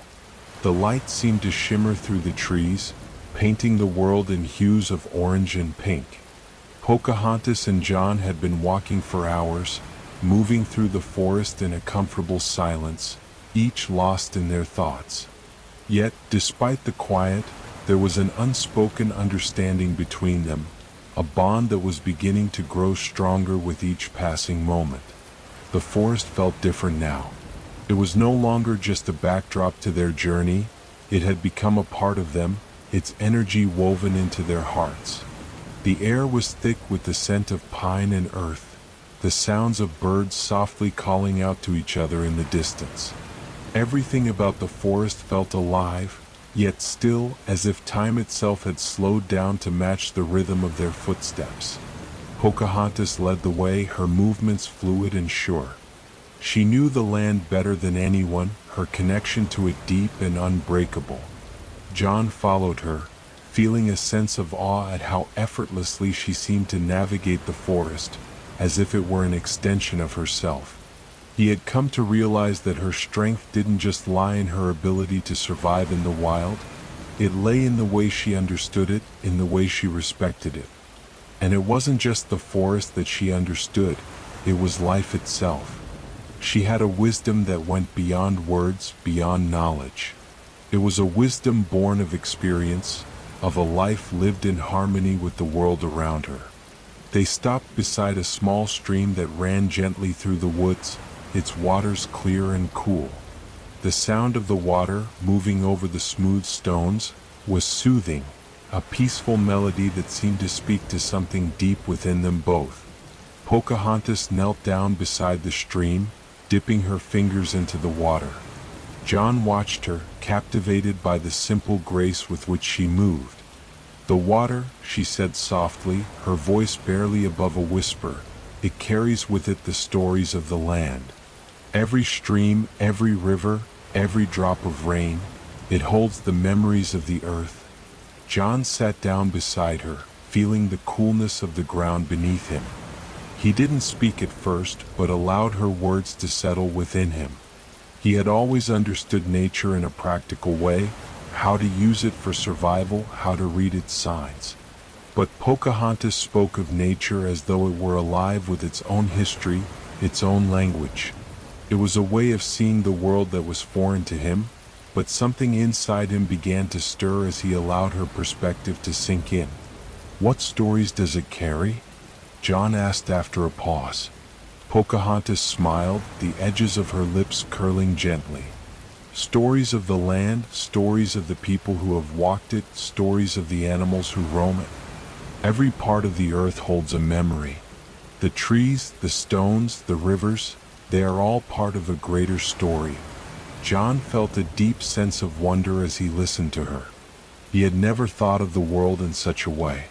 The light seemed to shimmer through the trees, painting the world in hues of orange and pink. Pocahontas and John had been walking for hours, moving through the forest in a comfortable silence, each lost in their thoughts. Yet, despite the quiet, there was an unspoken understanding between them, a bond that was beginning to grow stronger with each passing moment. The forest felt different now. It was no longer just a backdrop to their journey, it had become a part of them, its energy woven into their hearts. The air was thick with the scent of pine and earth, the sounds of birds softly calling out to each other in the distance. Everything about the forest felt alive, yet still, as if time itself had slowed down to match the rhythm of their footsteps. Pocahontas led the way, her movements fluid and sure. She knew the land better than anyone, her connection to it deep and unbreakable. John followed her, feeling a sense of awe at how effortlessly she seemed to navigate the forest, as if it were an extension of herself. He had come to realize that her strength didn't just lie in her ability to survive in the wild, it lay in the way she understood it, in the way she respected it. And it wasn't just the forest that she understood, it was life itself. She had a wisdom that went beyond words, beyond knowledge. It was a wisdom born of experience, of a life lived in harmony with the world around her. They stopped beside a small stream that ran gently through the woods, its waters clear and cool. The sound of the water, moving over the smooth stones, was soothing, a peaceful melody that seemed to speak to something deep within them both. Pocahontas knelt down beside the stream, dipping her fingers into the water. John watched her, captivated by the simple grace with which she moved. "The water," she said softly, her voice barely above a whisper, "it carries with it the stories of the land. Every stream, every river, every drop of rain, it holds the memories of the earth." John sat down beside her, feeling the coolness of the ground beneath him. He didn't speak at first, but allowed her words to settle within him. He had always understood nature in a practical way, how to use it for survival, how to read its signs. But Pocahontas spoke of nature as though it were alive with its own history, its own language. It was a way of seeing the world that was foreign to him, but something inside him began to stir as he allowed her perspective to sink in. "What stories does it carry?" John asked after a pause. Pocahontas smiled, the edges of her lips curling gently. "Stories of the land, stories of the people who have walked it, stories of the animals who roam it. Every part of the earth holds a memory. The trees, the stones, the rivers, they are all part of a greater story." John felt a deep sense of wonder as he listened to her. He had never thought of the world in such a way.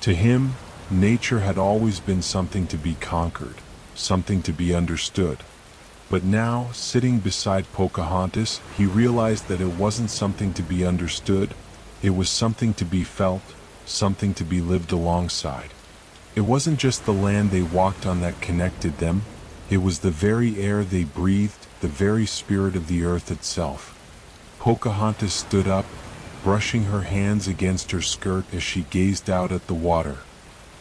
To him, nature had always been something to be conquered, something to be understood. But now, sitting beside Pocahontas, he realized that it wasn't something to be understood, it was something to be felt, something to be lived alongside. It wasn't just the land they walked on that connected them, it was the very air they breathed, the very spirit of the earth itself. Pocahontas stood up, brushing her hands against her skirt as she gazed out at the water.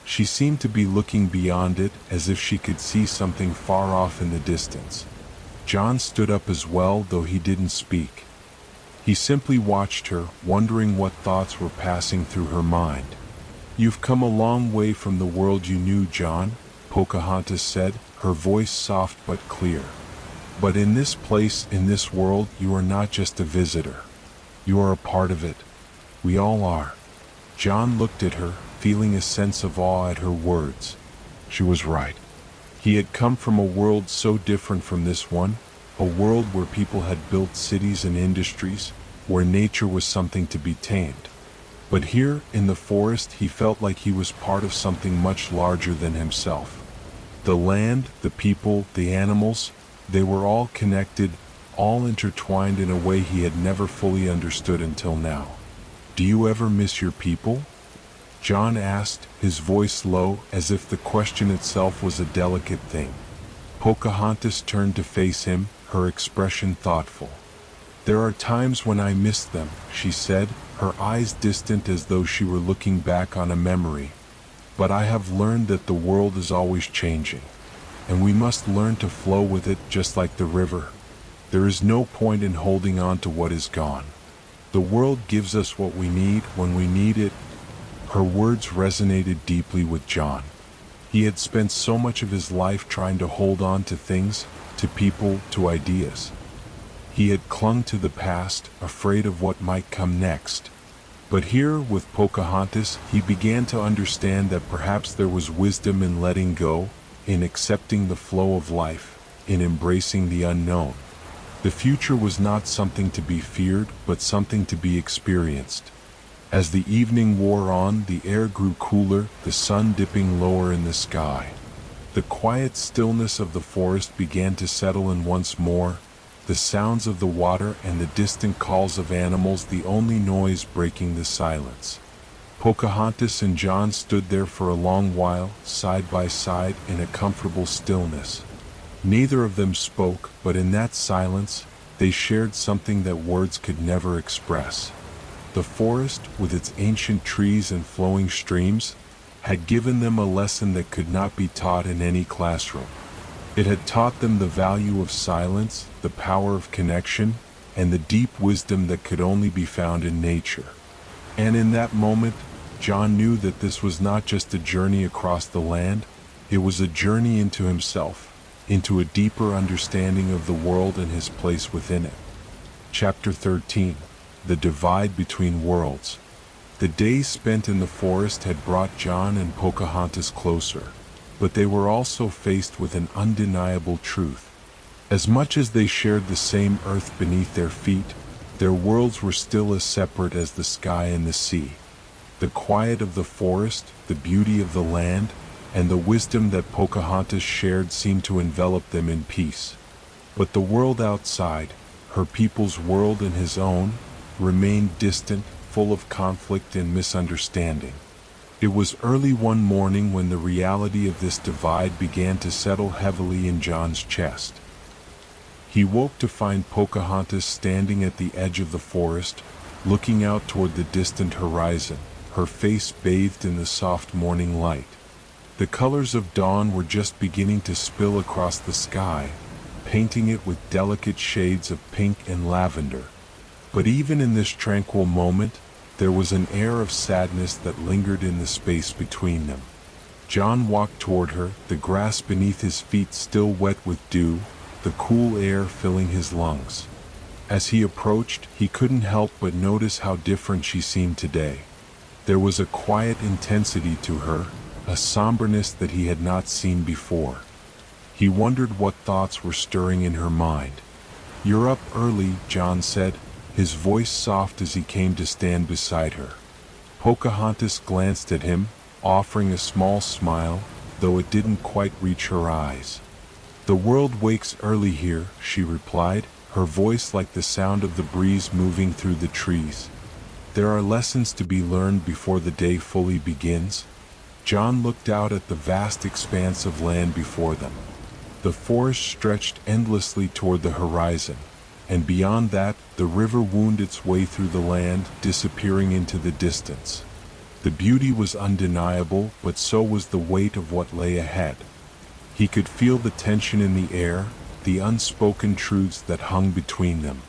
She seemed to be looking beyond it, as if she could see something far off in the distance. John stood up as well, though he didn't speak. He simply watched her, wondering what thoughts were passing through her mind. "You've come a long way from the world you knew, John," Pocahontas said, her voice soft but clear. "But in this place, in this world, you are not just a visitor. You are a part of it. We all are." John looked at her, feeling a sense of awe at her words. She was right. He had come from a world so different from this one, a world where people had built cities and industries, where nature was something to be tamed. But here, in the forest, he felt like he was part of something much larger than himself. The land, the people, the animals, they were all connected, all intertwined in a way he had never fully understood until now. "Do you ever miss your people?" John asked, his voice low, as if the question itself was a delicate thing. Pocahontas turned to face him, her expression thoughtful. "There are times when I miss them," she said, her eyes distant as though she were looking back on a memory. "But I have learned that the world is always changing, and we must learn to flow with it just like the river. There is no point in holding on to what is gone. The world gives us what we need when we need it." Her words resonated deeply with John. He had spent so much of his life trying to hold on to things, to people, to ideas. He had clung to the past, afraid of what might come next. But here, with Pocahontas, he began to understand that perhaps there was wisdom in letting go, in accepting the flow of life, in embracing the unknown. The future was not something to be feared, but something to be experienced. As the evening wore on, the air grew cooler, the sun dipping lower in the sky. The quiet stillness of the forest began to settle in once more, the sounds of the water and the distant calls of animals the only noise breaking the silence. Pocahontas and John stood there for a long while, side by side, in a comfortable stillness. Neither of them spoke, but in that silence, they shared something that words could never express. The forest, with its ancient trees and flowing streams, had given them a lesson that could not be taught in any classroom. It had taught them the value of silence, the power of connection, and the deep wisdom that could only be found in nature. And in that moment, John knew that this was not just a journey across the land, it was a journey into himself, into a deeper understanding of the world and his place within it. Chapter 13. The Divide Between Worlds. The days spent in the forest had brought John and Pocahontas closer, but they were also faced with an undeniable truth. As much as they shared the same earth beneath their feet, their worlds were still as separate as the sky and the sea. The quiet of the forest, the beauty of the land, and the wisdom that Pocahontas shared seemed to envelop them in peace. But the world outside, her people's world and his own, remained distant, full of conflict and misunderstanding. It was early one morning when the reality of this divide began to settle heavily in John's chest. He woke to find Pocahontas standing at the edge of the forest, looking out toward the distant horizon, her face bathed in the soft morning light. The colors of dawn were just beginning to spill across the sky, painting it with delicate shades of pink and lavender. But even in this tranquil moment, there was an air of sadness that lingered in the space between them. John walked toward her, the grass beneath his feet still wet with dew, the cool air filling his lungs. As he approached, he couldn't help but notice how different she seemed today. There was a quiet intensity to her, a somberness that he had not seen before. He wondered what thoughts were stirring in her mind. "You're up early," John said, his voice soft as he came to stand beside her. Pocahontas glanced at him, offering a small smile, though it didn't quite reach her eyes. "The world wakes early here," she replied, her voice like the sound of the breeze moving through the trees. "There are lessons to be learned before the day fully begins." John looked out at the vast expanse of land before them. The forest stretched endlessly toward the horizon, and beyond that, the river wound its way through the land, disappearing into the distance. The beauty was undeniable, but so was the weight of what lay ahead. He could feel the tension in the air, the unspoken truths that hung between them.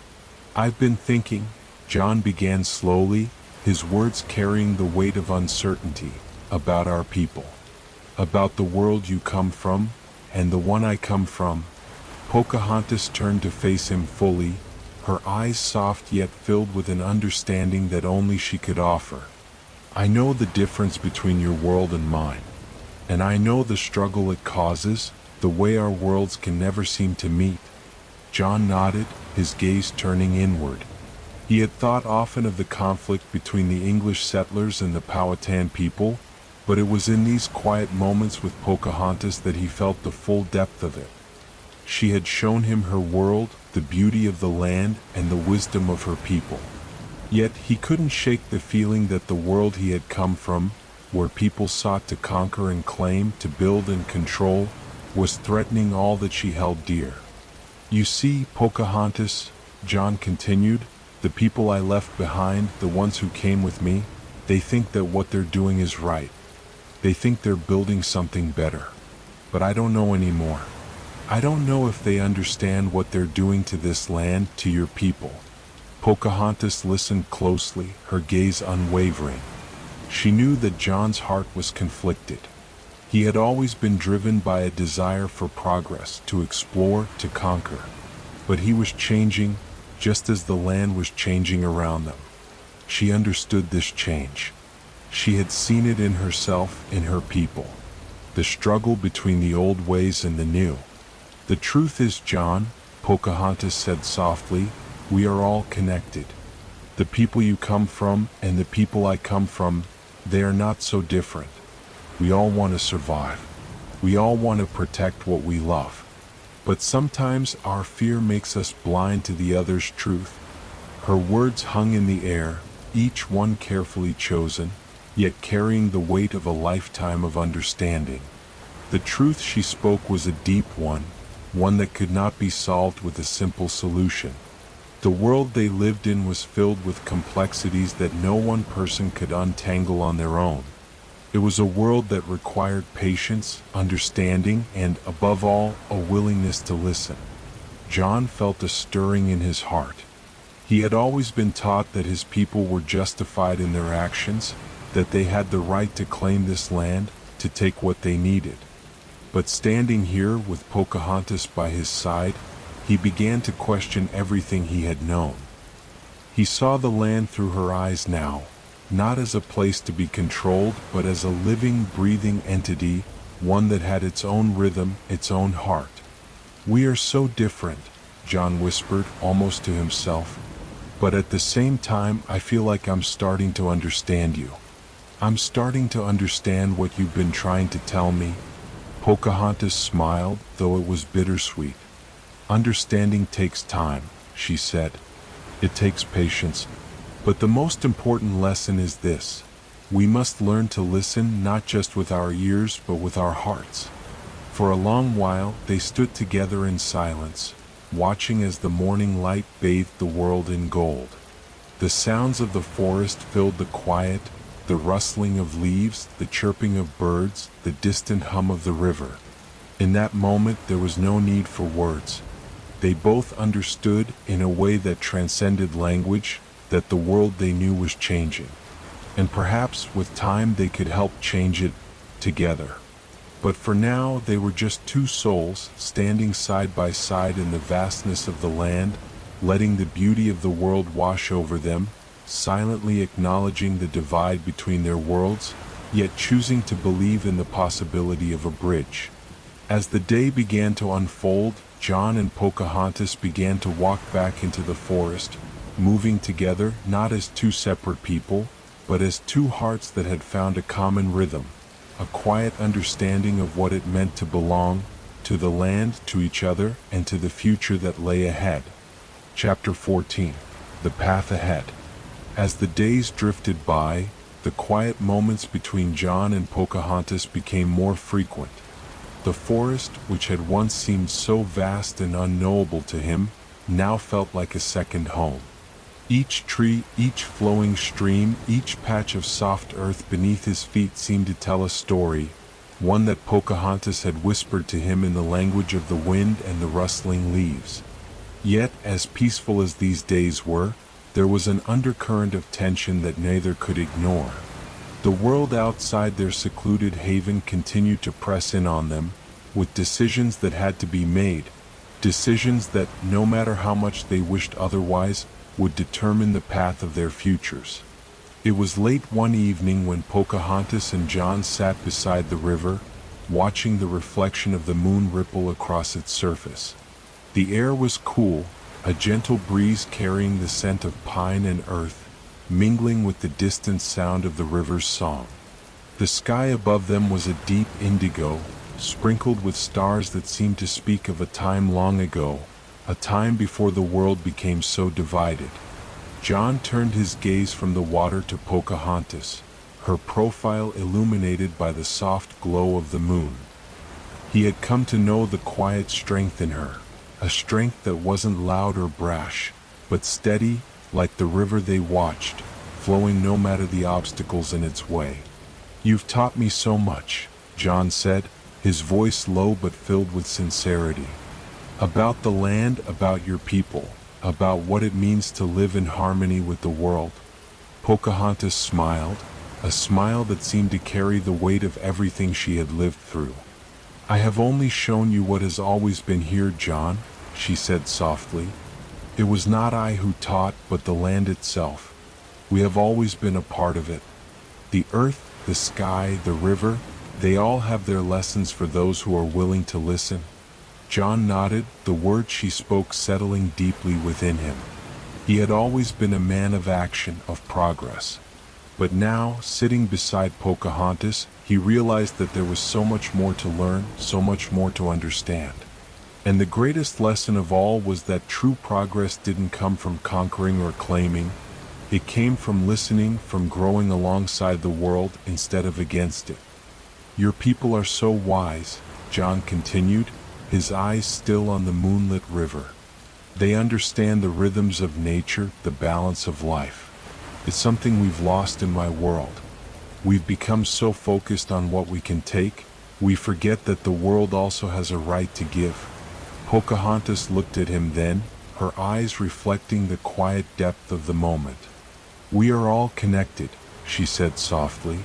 "I've been thinking," John began slowly, his words carrying the weight of uncertainty, "about our people. About the world you come from, and the one I come from." Pocahontas turned to face him fully, her eyes soft yet filled with an understanding that only she could offer. "I know the difference between your world and mine. And I know the struggle it causes, the way our worlds can never seem to meet." John nodded, his gaze turning inward. He had thought often of the conflict between the English settlers and the Powhatan people, but it was in these quiet moments with Pocahontas that he felt the full depth of it. She had shown him her world, the beauty of the land, and the wisdom of her people. Yet he couldn't shake the feeling that the world he had come from, where people sought to conquer and claim, to build and control, was threatening all that she held dear. "You see, Pocahontas," John continued, "the people I left behind, the ones who came with me, they think that what they're doing is right. They think they're building something better. But I don't know anymore. I don't know if they understand what they're doing to this land, to your people." Pocahontas listened closely, her gaze unwavering. She knew that John's heart was conflicted. He had always been driven by a desire for progress, to explore, to conquer. But he was changing, just as the land was changing around them. She understood this change. She had seen it in herself, in her people. The struggle between the old ways and the new. "The truth is, John," Pocahontas said softly, "we are all connected. The people you come from and the people I come from, they are not so different. We all want to survive. We all want to protect what we love. But sometimes our fear makes us blind to the other's truth." Her words hung in the air, each one carefully chosen, yet carrying the weight of a lifetime of understanding. The truth she spoke was a deep one that could not be solved with a simple solution. The world they lived in was filled with complexities that no one person could untangle on their own. It was a world that required patience, understanding, and, above all, a willingness to listen. John felt a stirring in his heart. He had always been taught that his people were justified in their actions, that they had the right to claim this land, to take what they needed. But standing here with Pocahontas by his side, he began to question everything he had known. He saw the land through her eyes now, not as a place to be controlled, but as a living, breathing entity, one that had its own rhythm, its own heart. "We are so different," John whispered, almost to himself. "But at the same time, I feel like I'm starting to understand you. I'm starting to understand what you've been trying to tell me." Pocahontas smiled, though it was bittersweet. "Understanding takes time," she said. "It takes patience. But the most important lesson is this: we must learn to listen not just with our ears but with our hearts." For a long while they stood together in silence, watching as the morning light bathed the world in gold. The sounds of the forest filled the quiet, the rustling of leaves, the chirping of birds, the distant hum of the river. In that moment there was no need for words. They both understood, in a way that transcended language, that the world they knew was changing. And perhaps with time they could help change it together. But for now they were just two souls standing side by side in the vastness of the land, letting the beauty of the world wash over them, silently acknowledging the divide between their worlds, yet choosing to believe in the possibility of a bridge. As the day began to unfold, John and Pocahontas began to walk back into the forest, moving together not as two separate people, but as two hearts that had found a common rhythm, a quiet understanding of what it meant to belong to the land, to each other, and to the future that lay ahead. Chapter 14. The Path Ahead. As the days drifted by, the quiet moments between John and Pocahontas became more frequent. The forest, which had once seemed so vast and unknowable to him, now felt like a second home. Each tree, each flowing stream, each patch of soft earth beneath his feet seemed to tell a story, one that Pocahontas had whispered to him in the language of the wind and the rustling leaves. Yet, as peaceful as these days were, there was an undercurrent of tension that neither could ignore. The world outside their secluded haven continued to press in on them, with decisions that had to be made, decisions that, no matter how much they wished otherwise, would determine the path of their futures. It was late one evening when Pocahontas and John sat beside the river, watching the reflection of the moon ripple across its surface. The air was cool, a gentle breeze carrying the scent of pine and earth, mingling with the distant sound of the river's song. The sky above them was a deep indigo, sprinkled with stars that seemed to speak of a time long ago, a time before the world became so divided. John turned his gaze from the water to Pocahontas, her profile illuminated by the soft glow of the moon. He had come to know the quiet strength in her, a strength that wasn't loud or brash, but steady, like the river they watched, flowing no matter the obstacles in its way. "You've taught me so much," John said, his voice low but filled with sincerity. "About the land, about your people, about what it means to live in harmony with the world." Pocahontas smiled, a smile that seemed to carry the weight of everything she had lived through. "I have only shown you what has always been here, John," she said softly. "It was not I who taught, but the land itself. We have always been a part of it. The earth, the sky, the river, they all have their lessons for those who are willing to listen." John nodded, the words she spoke settling deeply within him. He had always been a man of action, of progress. But now, sitting beside Pocahontas, he realized that there was so much more to learn, so much more to understand. And the greatest lesson of all was that true progress didn't come from conquering or claiming. It came from listening, from growing alongside the world instead of against it. "Your people are so wise," John continued, his eyes still on the moonlit river. "They understand the rhythms of nature, the balance of life. It's something we've lost in my world. We've become so focused on what we can take, we forget that the world also has a right to give." Pocahontas looked at him then, her eyes reflecting the quiet depth of the moment. "We are all connected," she said softly.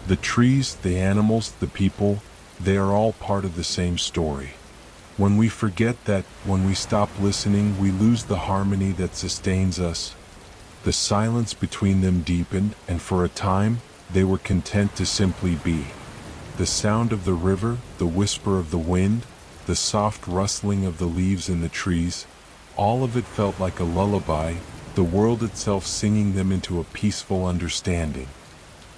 "The trees, the animals, the people, they are all part of the same story. When we forget that, when we stop listening, we lose the harmony that sustains us." The silence between them deepened, and for a time, they were content to simply be. The sound of the river, the whisper of the wind, the soft rustling of the leaves in the trees, all of it felt like a lullaby, the world itself singing them into a peaceful understanding.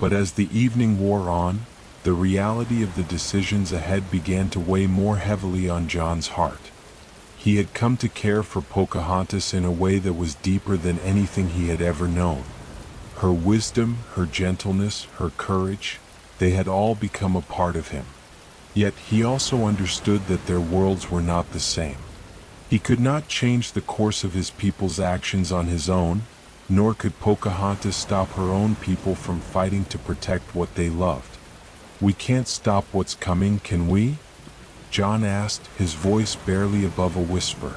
But as the evening wore on, the reality of the decisions ahead began to weigh more heavily on John's heart. He had come to care for Pocahontas in a way that was deeper than anything he had ever known. Her wisdom, her gentleness, her courage, they had all become a part of him. Yet he also understood that their worlds were not the same. He could not change the course of his people's actions on his own, nor could Pocahontas stop her own people from fighting to protect what they loved. "We can't stop what's coming, can we?" John asked, his voice barely above a whisper.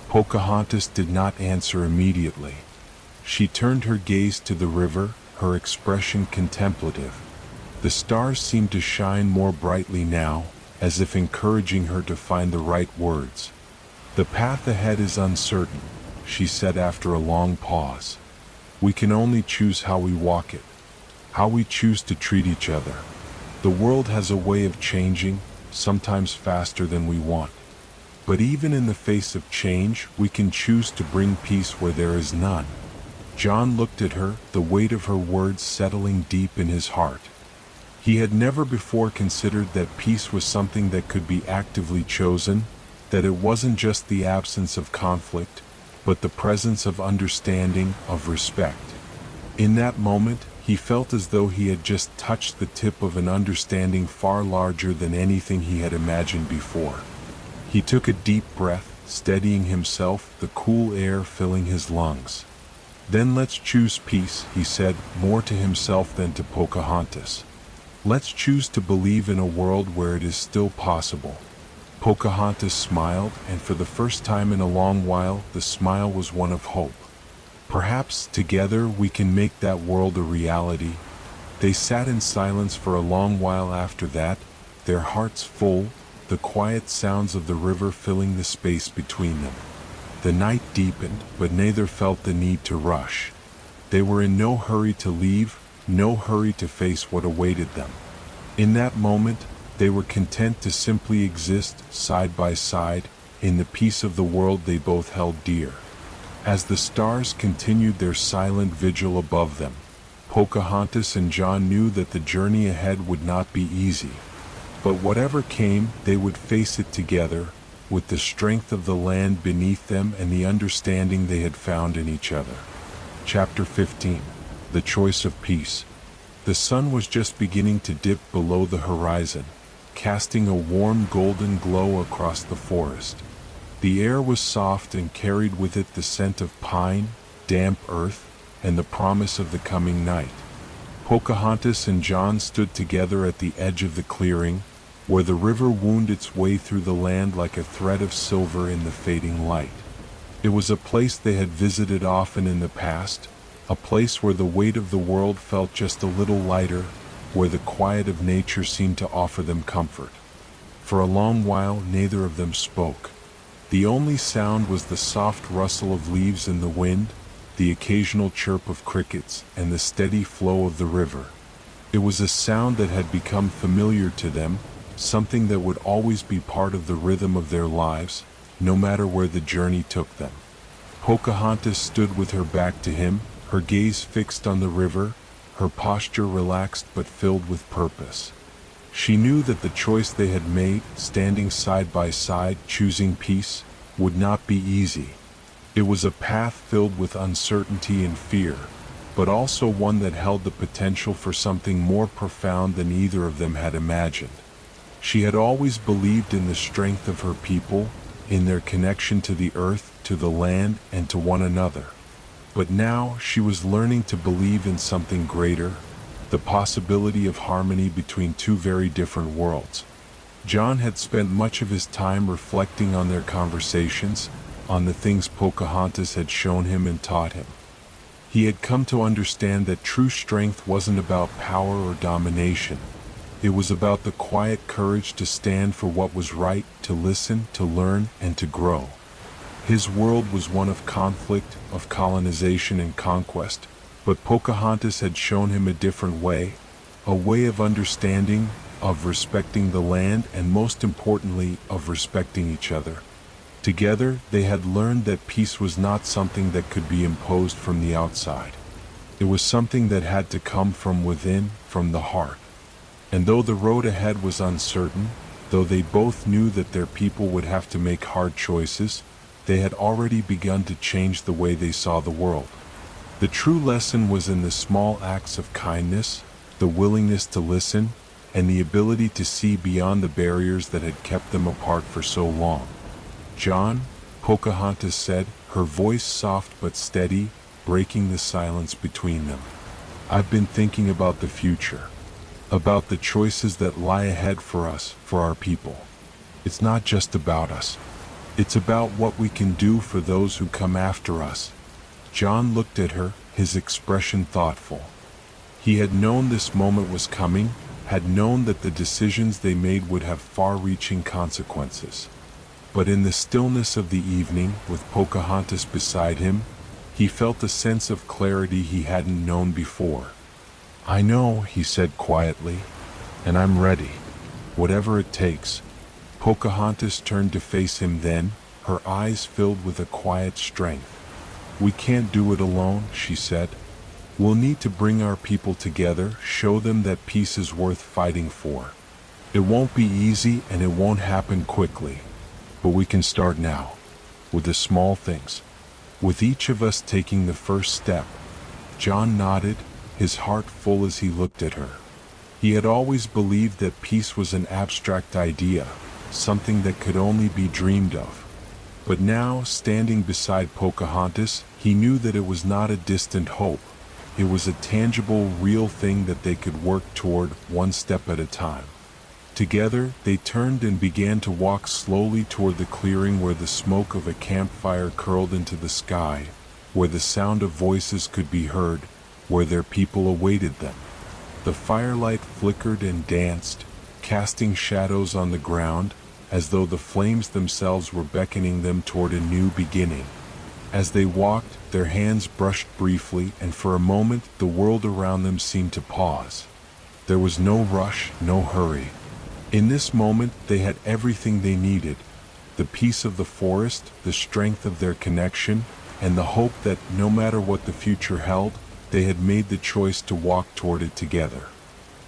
Pocahontas did not answer immediately. She turned her gaze to the river, her expression contemplative. The stars seemed to shine more brightly now, as if encouraging her to find the right words. "The path ahead is uncertain," she said after a long pause. "We can only choose how we walk it, how we choose to treat each other. The world has a way of changing, sometimes faster than we want. But even in the face of change, we can choose to bring peace where there is none. John looked at her, the weight of her words settling deep in his heart. He had never before considered that peace was something that could be actively chosen, that it wasn't just the absence of conflict, but the presence of understanding, of respect. In that moment, he felt as though he had just touched the tip of an understanding far larger than anything he had imagined before. He took a deep breath, steadying himself, the cool air filling his lungs. "Then let's choose peace," he said, more to himself than to Pocahontas. "Let's choose to believe in a world where it is still possible." Pocahontas smiled, and for the first time in a long while, the smile was one of hope. "Perhaps together we can make that world a reality." They sat in silence for a long while after that, their hearts full, the quiet sounds of the river filling the space between them. The night deepened, but neither felt the need to rush. They were in no hurry to leave, no hurry to face what awaited them. In that moment, they were content to simply exist, side by side, in the peace of the world they both held dear. As the stars continued their silent vigil above them, Pocahontas and John knew that the journey ahead would not be easy. But whatever came, they would face it together, with the strength of the land beneath them and the understanding they had found in each other. Chapter 15. The Choice of Peace. The sun was just beginning to dip below the horizon, casting a warm golden glow across the forest. The air was soft and carried with it the scent of pine, damp earth, and the promise of the coming night. Pocahontas and John stood together at the edge of the clearing, where the river wound its way through the land like a thread of silver in the fading light. It was a place they had visited often in the past, a place where the weight of the world felt just a little lighter, where the quiet of nature seemed to offer them comfort. For a long while, neither of them spoke. The only sound was the soft rustle of leaves in the wind, the occasional chirp of crickets, and the steady flow of the river. It was a sound that had become familiar to them, something that would always be part of the rhythm of their lives, no matter where the journey took them. Pocahontas stood with her back to him, her gaze fixed on the river, her posture relaxed but filled with purpose. She knew that the choice they had made, standing side by side, choosing peace, would not be easy. It was a path filled with uncertainty and fear, but also one that held the potential for something more profound than either of them had imagined. She had always believed in the strength of her people, in their connection to the earth, to the land, and to one another. But now she was learning to believe in something greater, the possibility of harmony between two very different worlds. John had spent much of his time reflecting on their conversations, on the things Pocahontas had shown him and taught him. He had come to understand that true strength wasn't about power or domination. It was about the quiet courage to stand for what was right, to listen, to learn, and to grow. His world was one of conflict, of colonization and conquest, but Pocahontas had shown him a different way, a way of understanding, of respecting the land, and most importantly, of respecting each other. Together, they had learned that peace was not something that could be imposed from the outside. It was something that had to come from within, from the heart. And though the road ahead was uncertain, though they both knew that their people would have to make hard choices, they had already begun to change the way they saw the world. The true lesson was in the small acts of kindness, the willingness to listen, and the ability to see beyond the barriers that had kept them apart for so long. "John," Pocahontas said, her voice soft but steady, breaking the silence between them. "I've been thinking about the future, about the choices that lie ahead for us, for our people. It's not just about us. It's about what we can do for those who come after us." John looked at her, his expression thoughtful. He had known this moment was coming, had known that the decisions they made would have far-reaching consequences. But in the stillness of the evening, with Pocahontas beside him, he felt a sense of clarity he hadn't known before. "I know," he said quietly, "and I'm ready, whatever it takes." Pocahontas turned to face him then, her eyes filled with a quiet strength. "We can't do it alone," she said. "We'll need to bring our people together, show them that peace is worth fighting for. It won't be easy and it won't happen quickly. But we can start now, with the small things. With each of us taking the first step." John nodded, his heart full as he looked at her. He had always believed that peace was an abstract idea, something that could only be dreamed of. But now, standing beside Pocahontas, he knew that it was not a distant hope. It was a tangible, real thing that they could work toward, one step at a time. Together, they turned and began to walk slowly toward the clearing where the smoke of a campfire curled into the sky, where the sound of voices could be heard, where their people awaited them. The firelight flickered and danced, casting shadows on the ground, as though the flames themselves were beckoning them toward a new beginning. As they walked, their hands brushed briefly, and for a moment the world around them seemed to pause. There was no rush, no hurry. In this moment, they had everything they needed: the peace of the forest, the strength of their connection, and the hope that, no matter what the future held, they had made the choice to walk toward it together.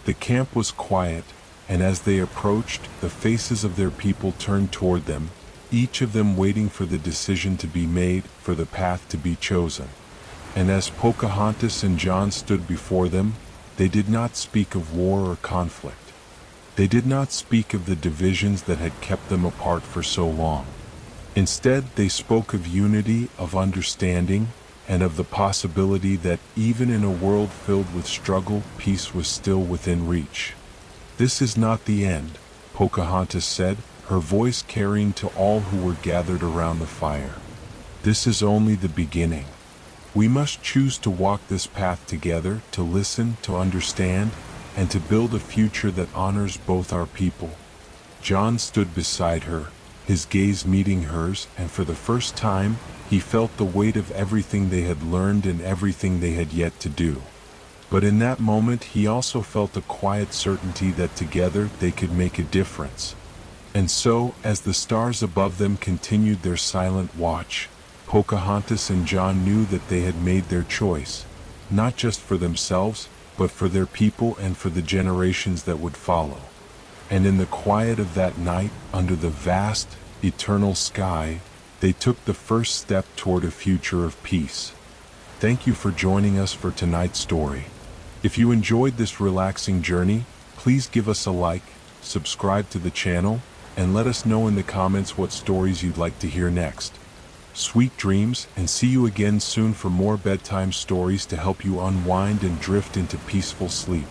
The camp was quiet, and as they approached, the faces of their people turned toward them, each of them waiting for the decision to be made, for the path to be chosen. And as Pocahontas and John stood before them, they did not speak of war or conflict. They did not speak of the divisions that had kept them apart for so long. Instead, they spoke of unity, of understanding, and of the possibility that even in a world filled with struggle, peace was still within reach. "This is not the end," Pocahontas said, her voice carrying to all who were gathered around the fire. "This is only the beginning. We must choose to walk this path together, to listen, to understand, and to build a future that honors both our people." John stood beside her, his gaze meeting hers, and for the first time, he felt the weight of everything they had learned and everything they had yet to do. But in that moment, he also felt a quiet certainty that together they could make a difference. And so, as the stars above them continued their silent watch, Pocahontas and John knew that they had made their choice, not just for themselves, but for their people and for the generations that would follow. And in the quiet of that night, under the vast, eternal sky, they took the first step toward a future of peace. Thank you for joining us for tonight's story. If you enjoyed this relaxing journey, please give us a like, subscribe to the channel, and let us know in the comments what stories you'd like to hear next. Sweet dreams, and see you again soon for more bedtime stories to help you unwind and drift into peaceful sleep.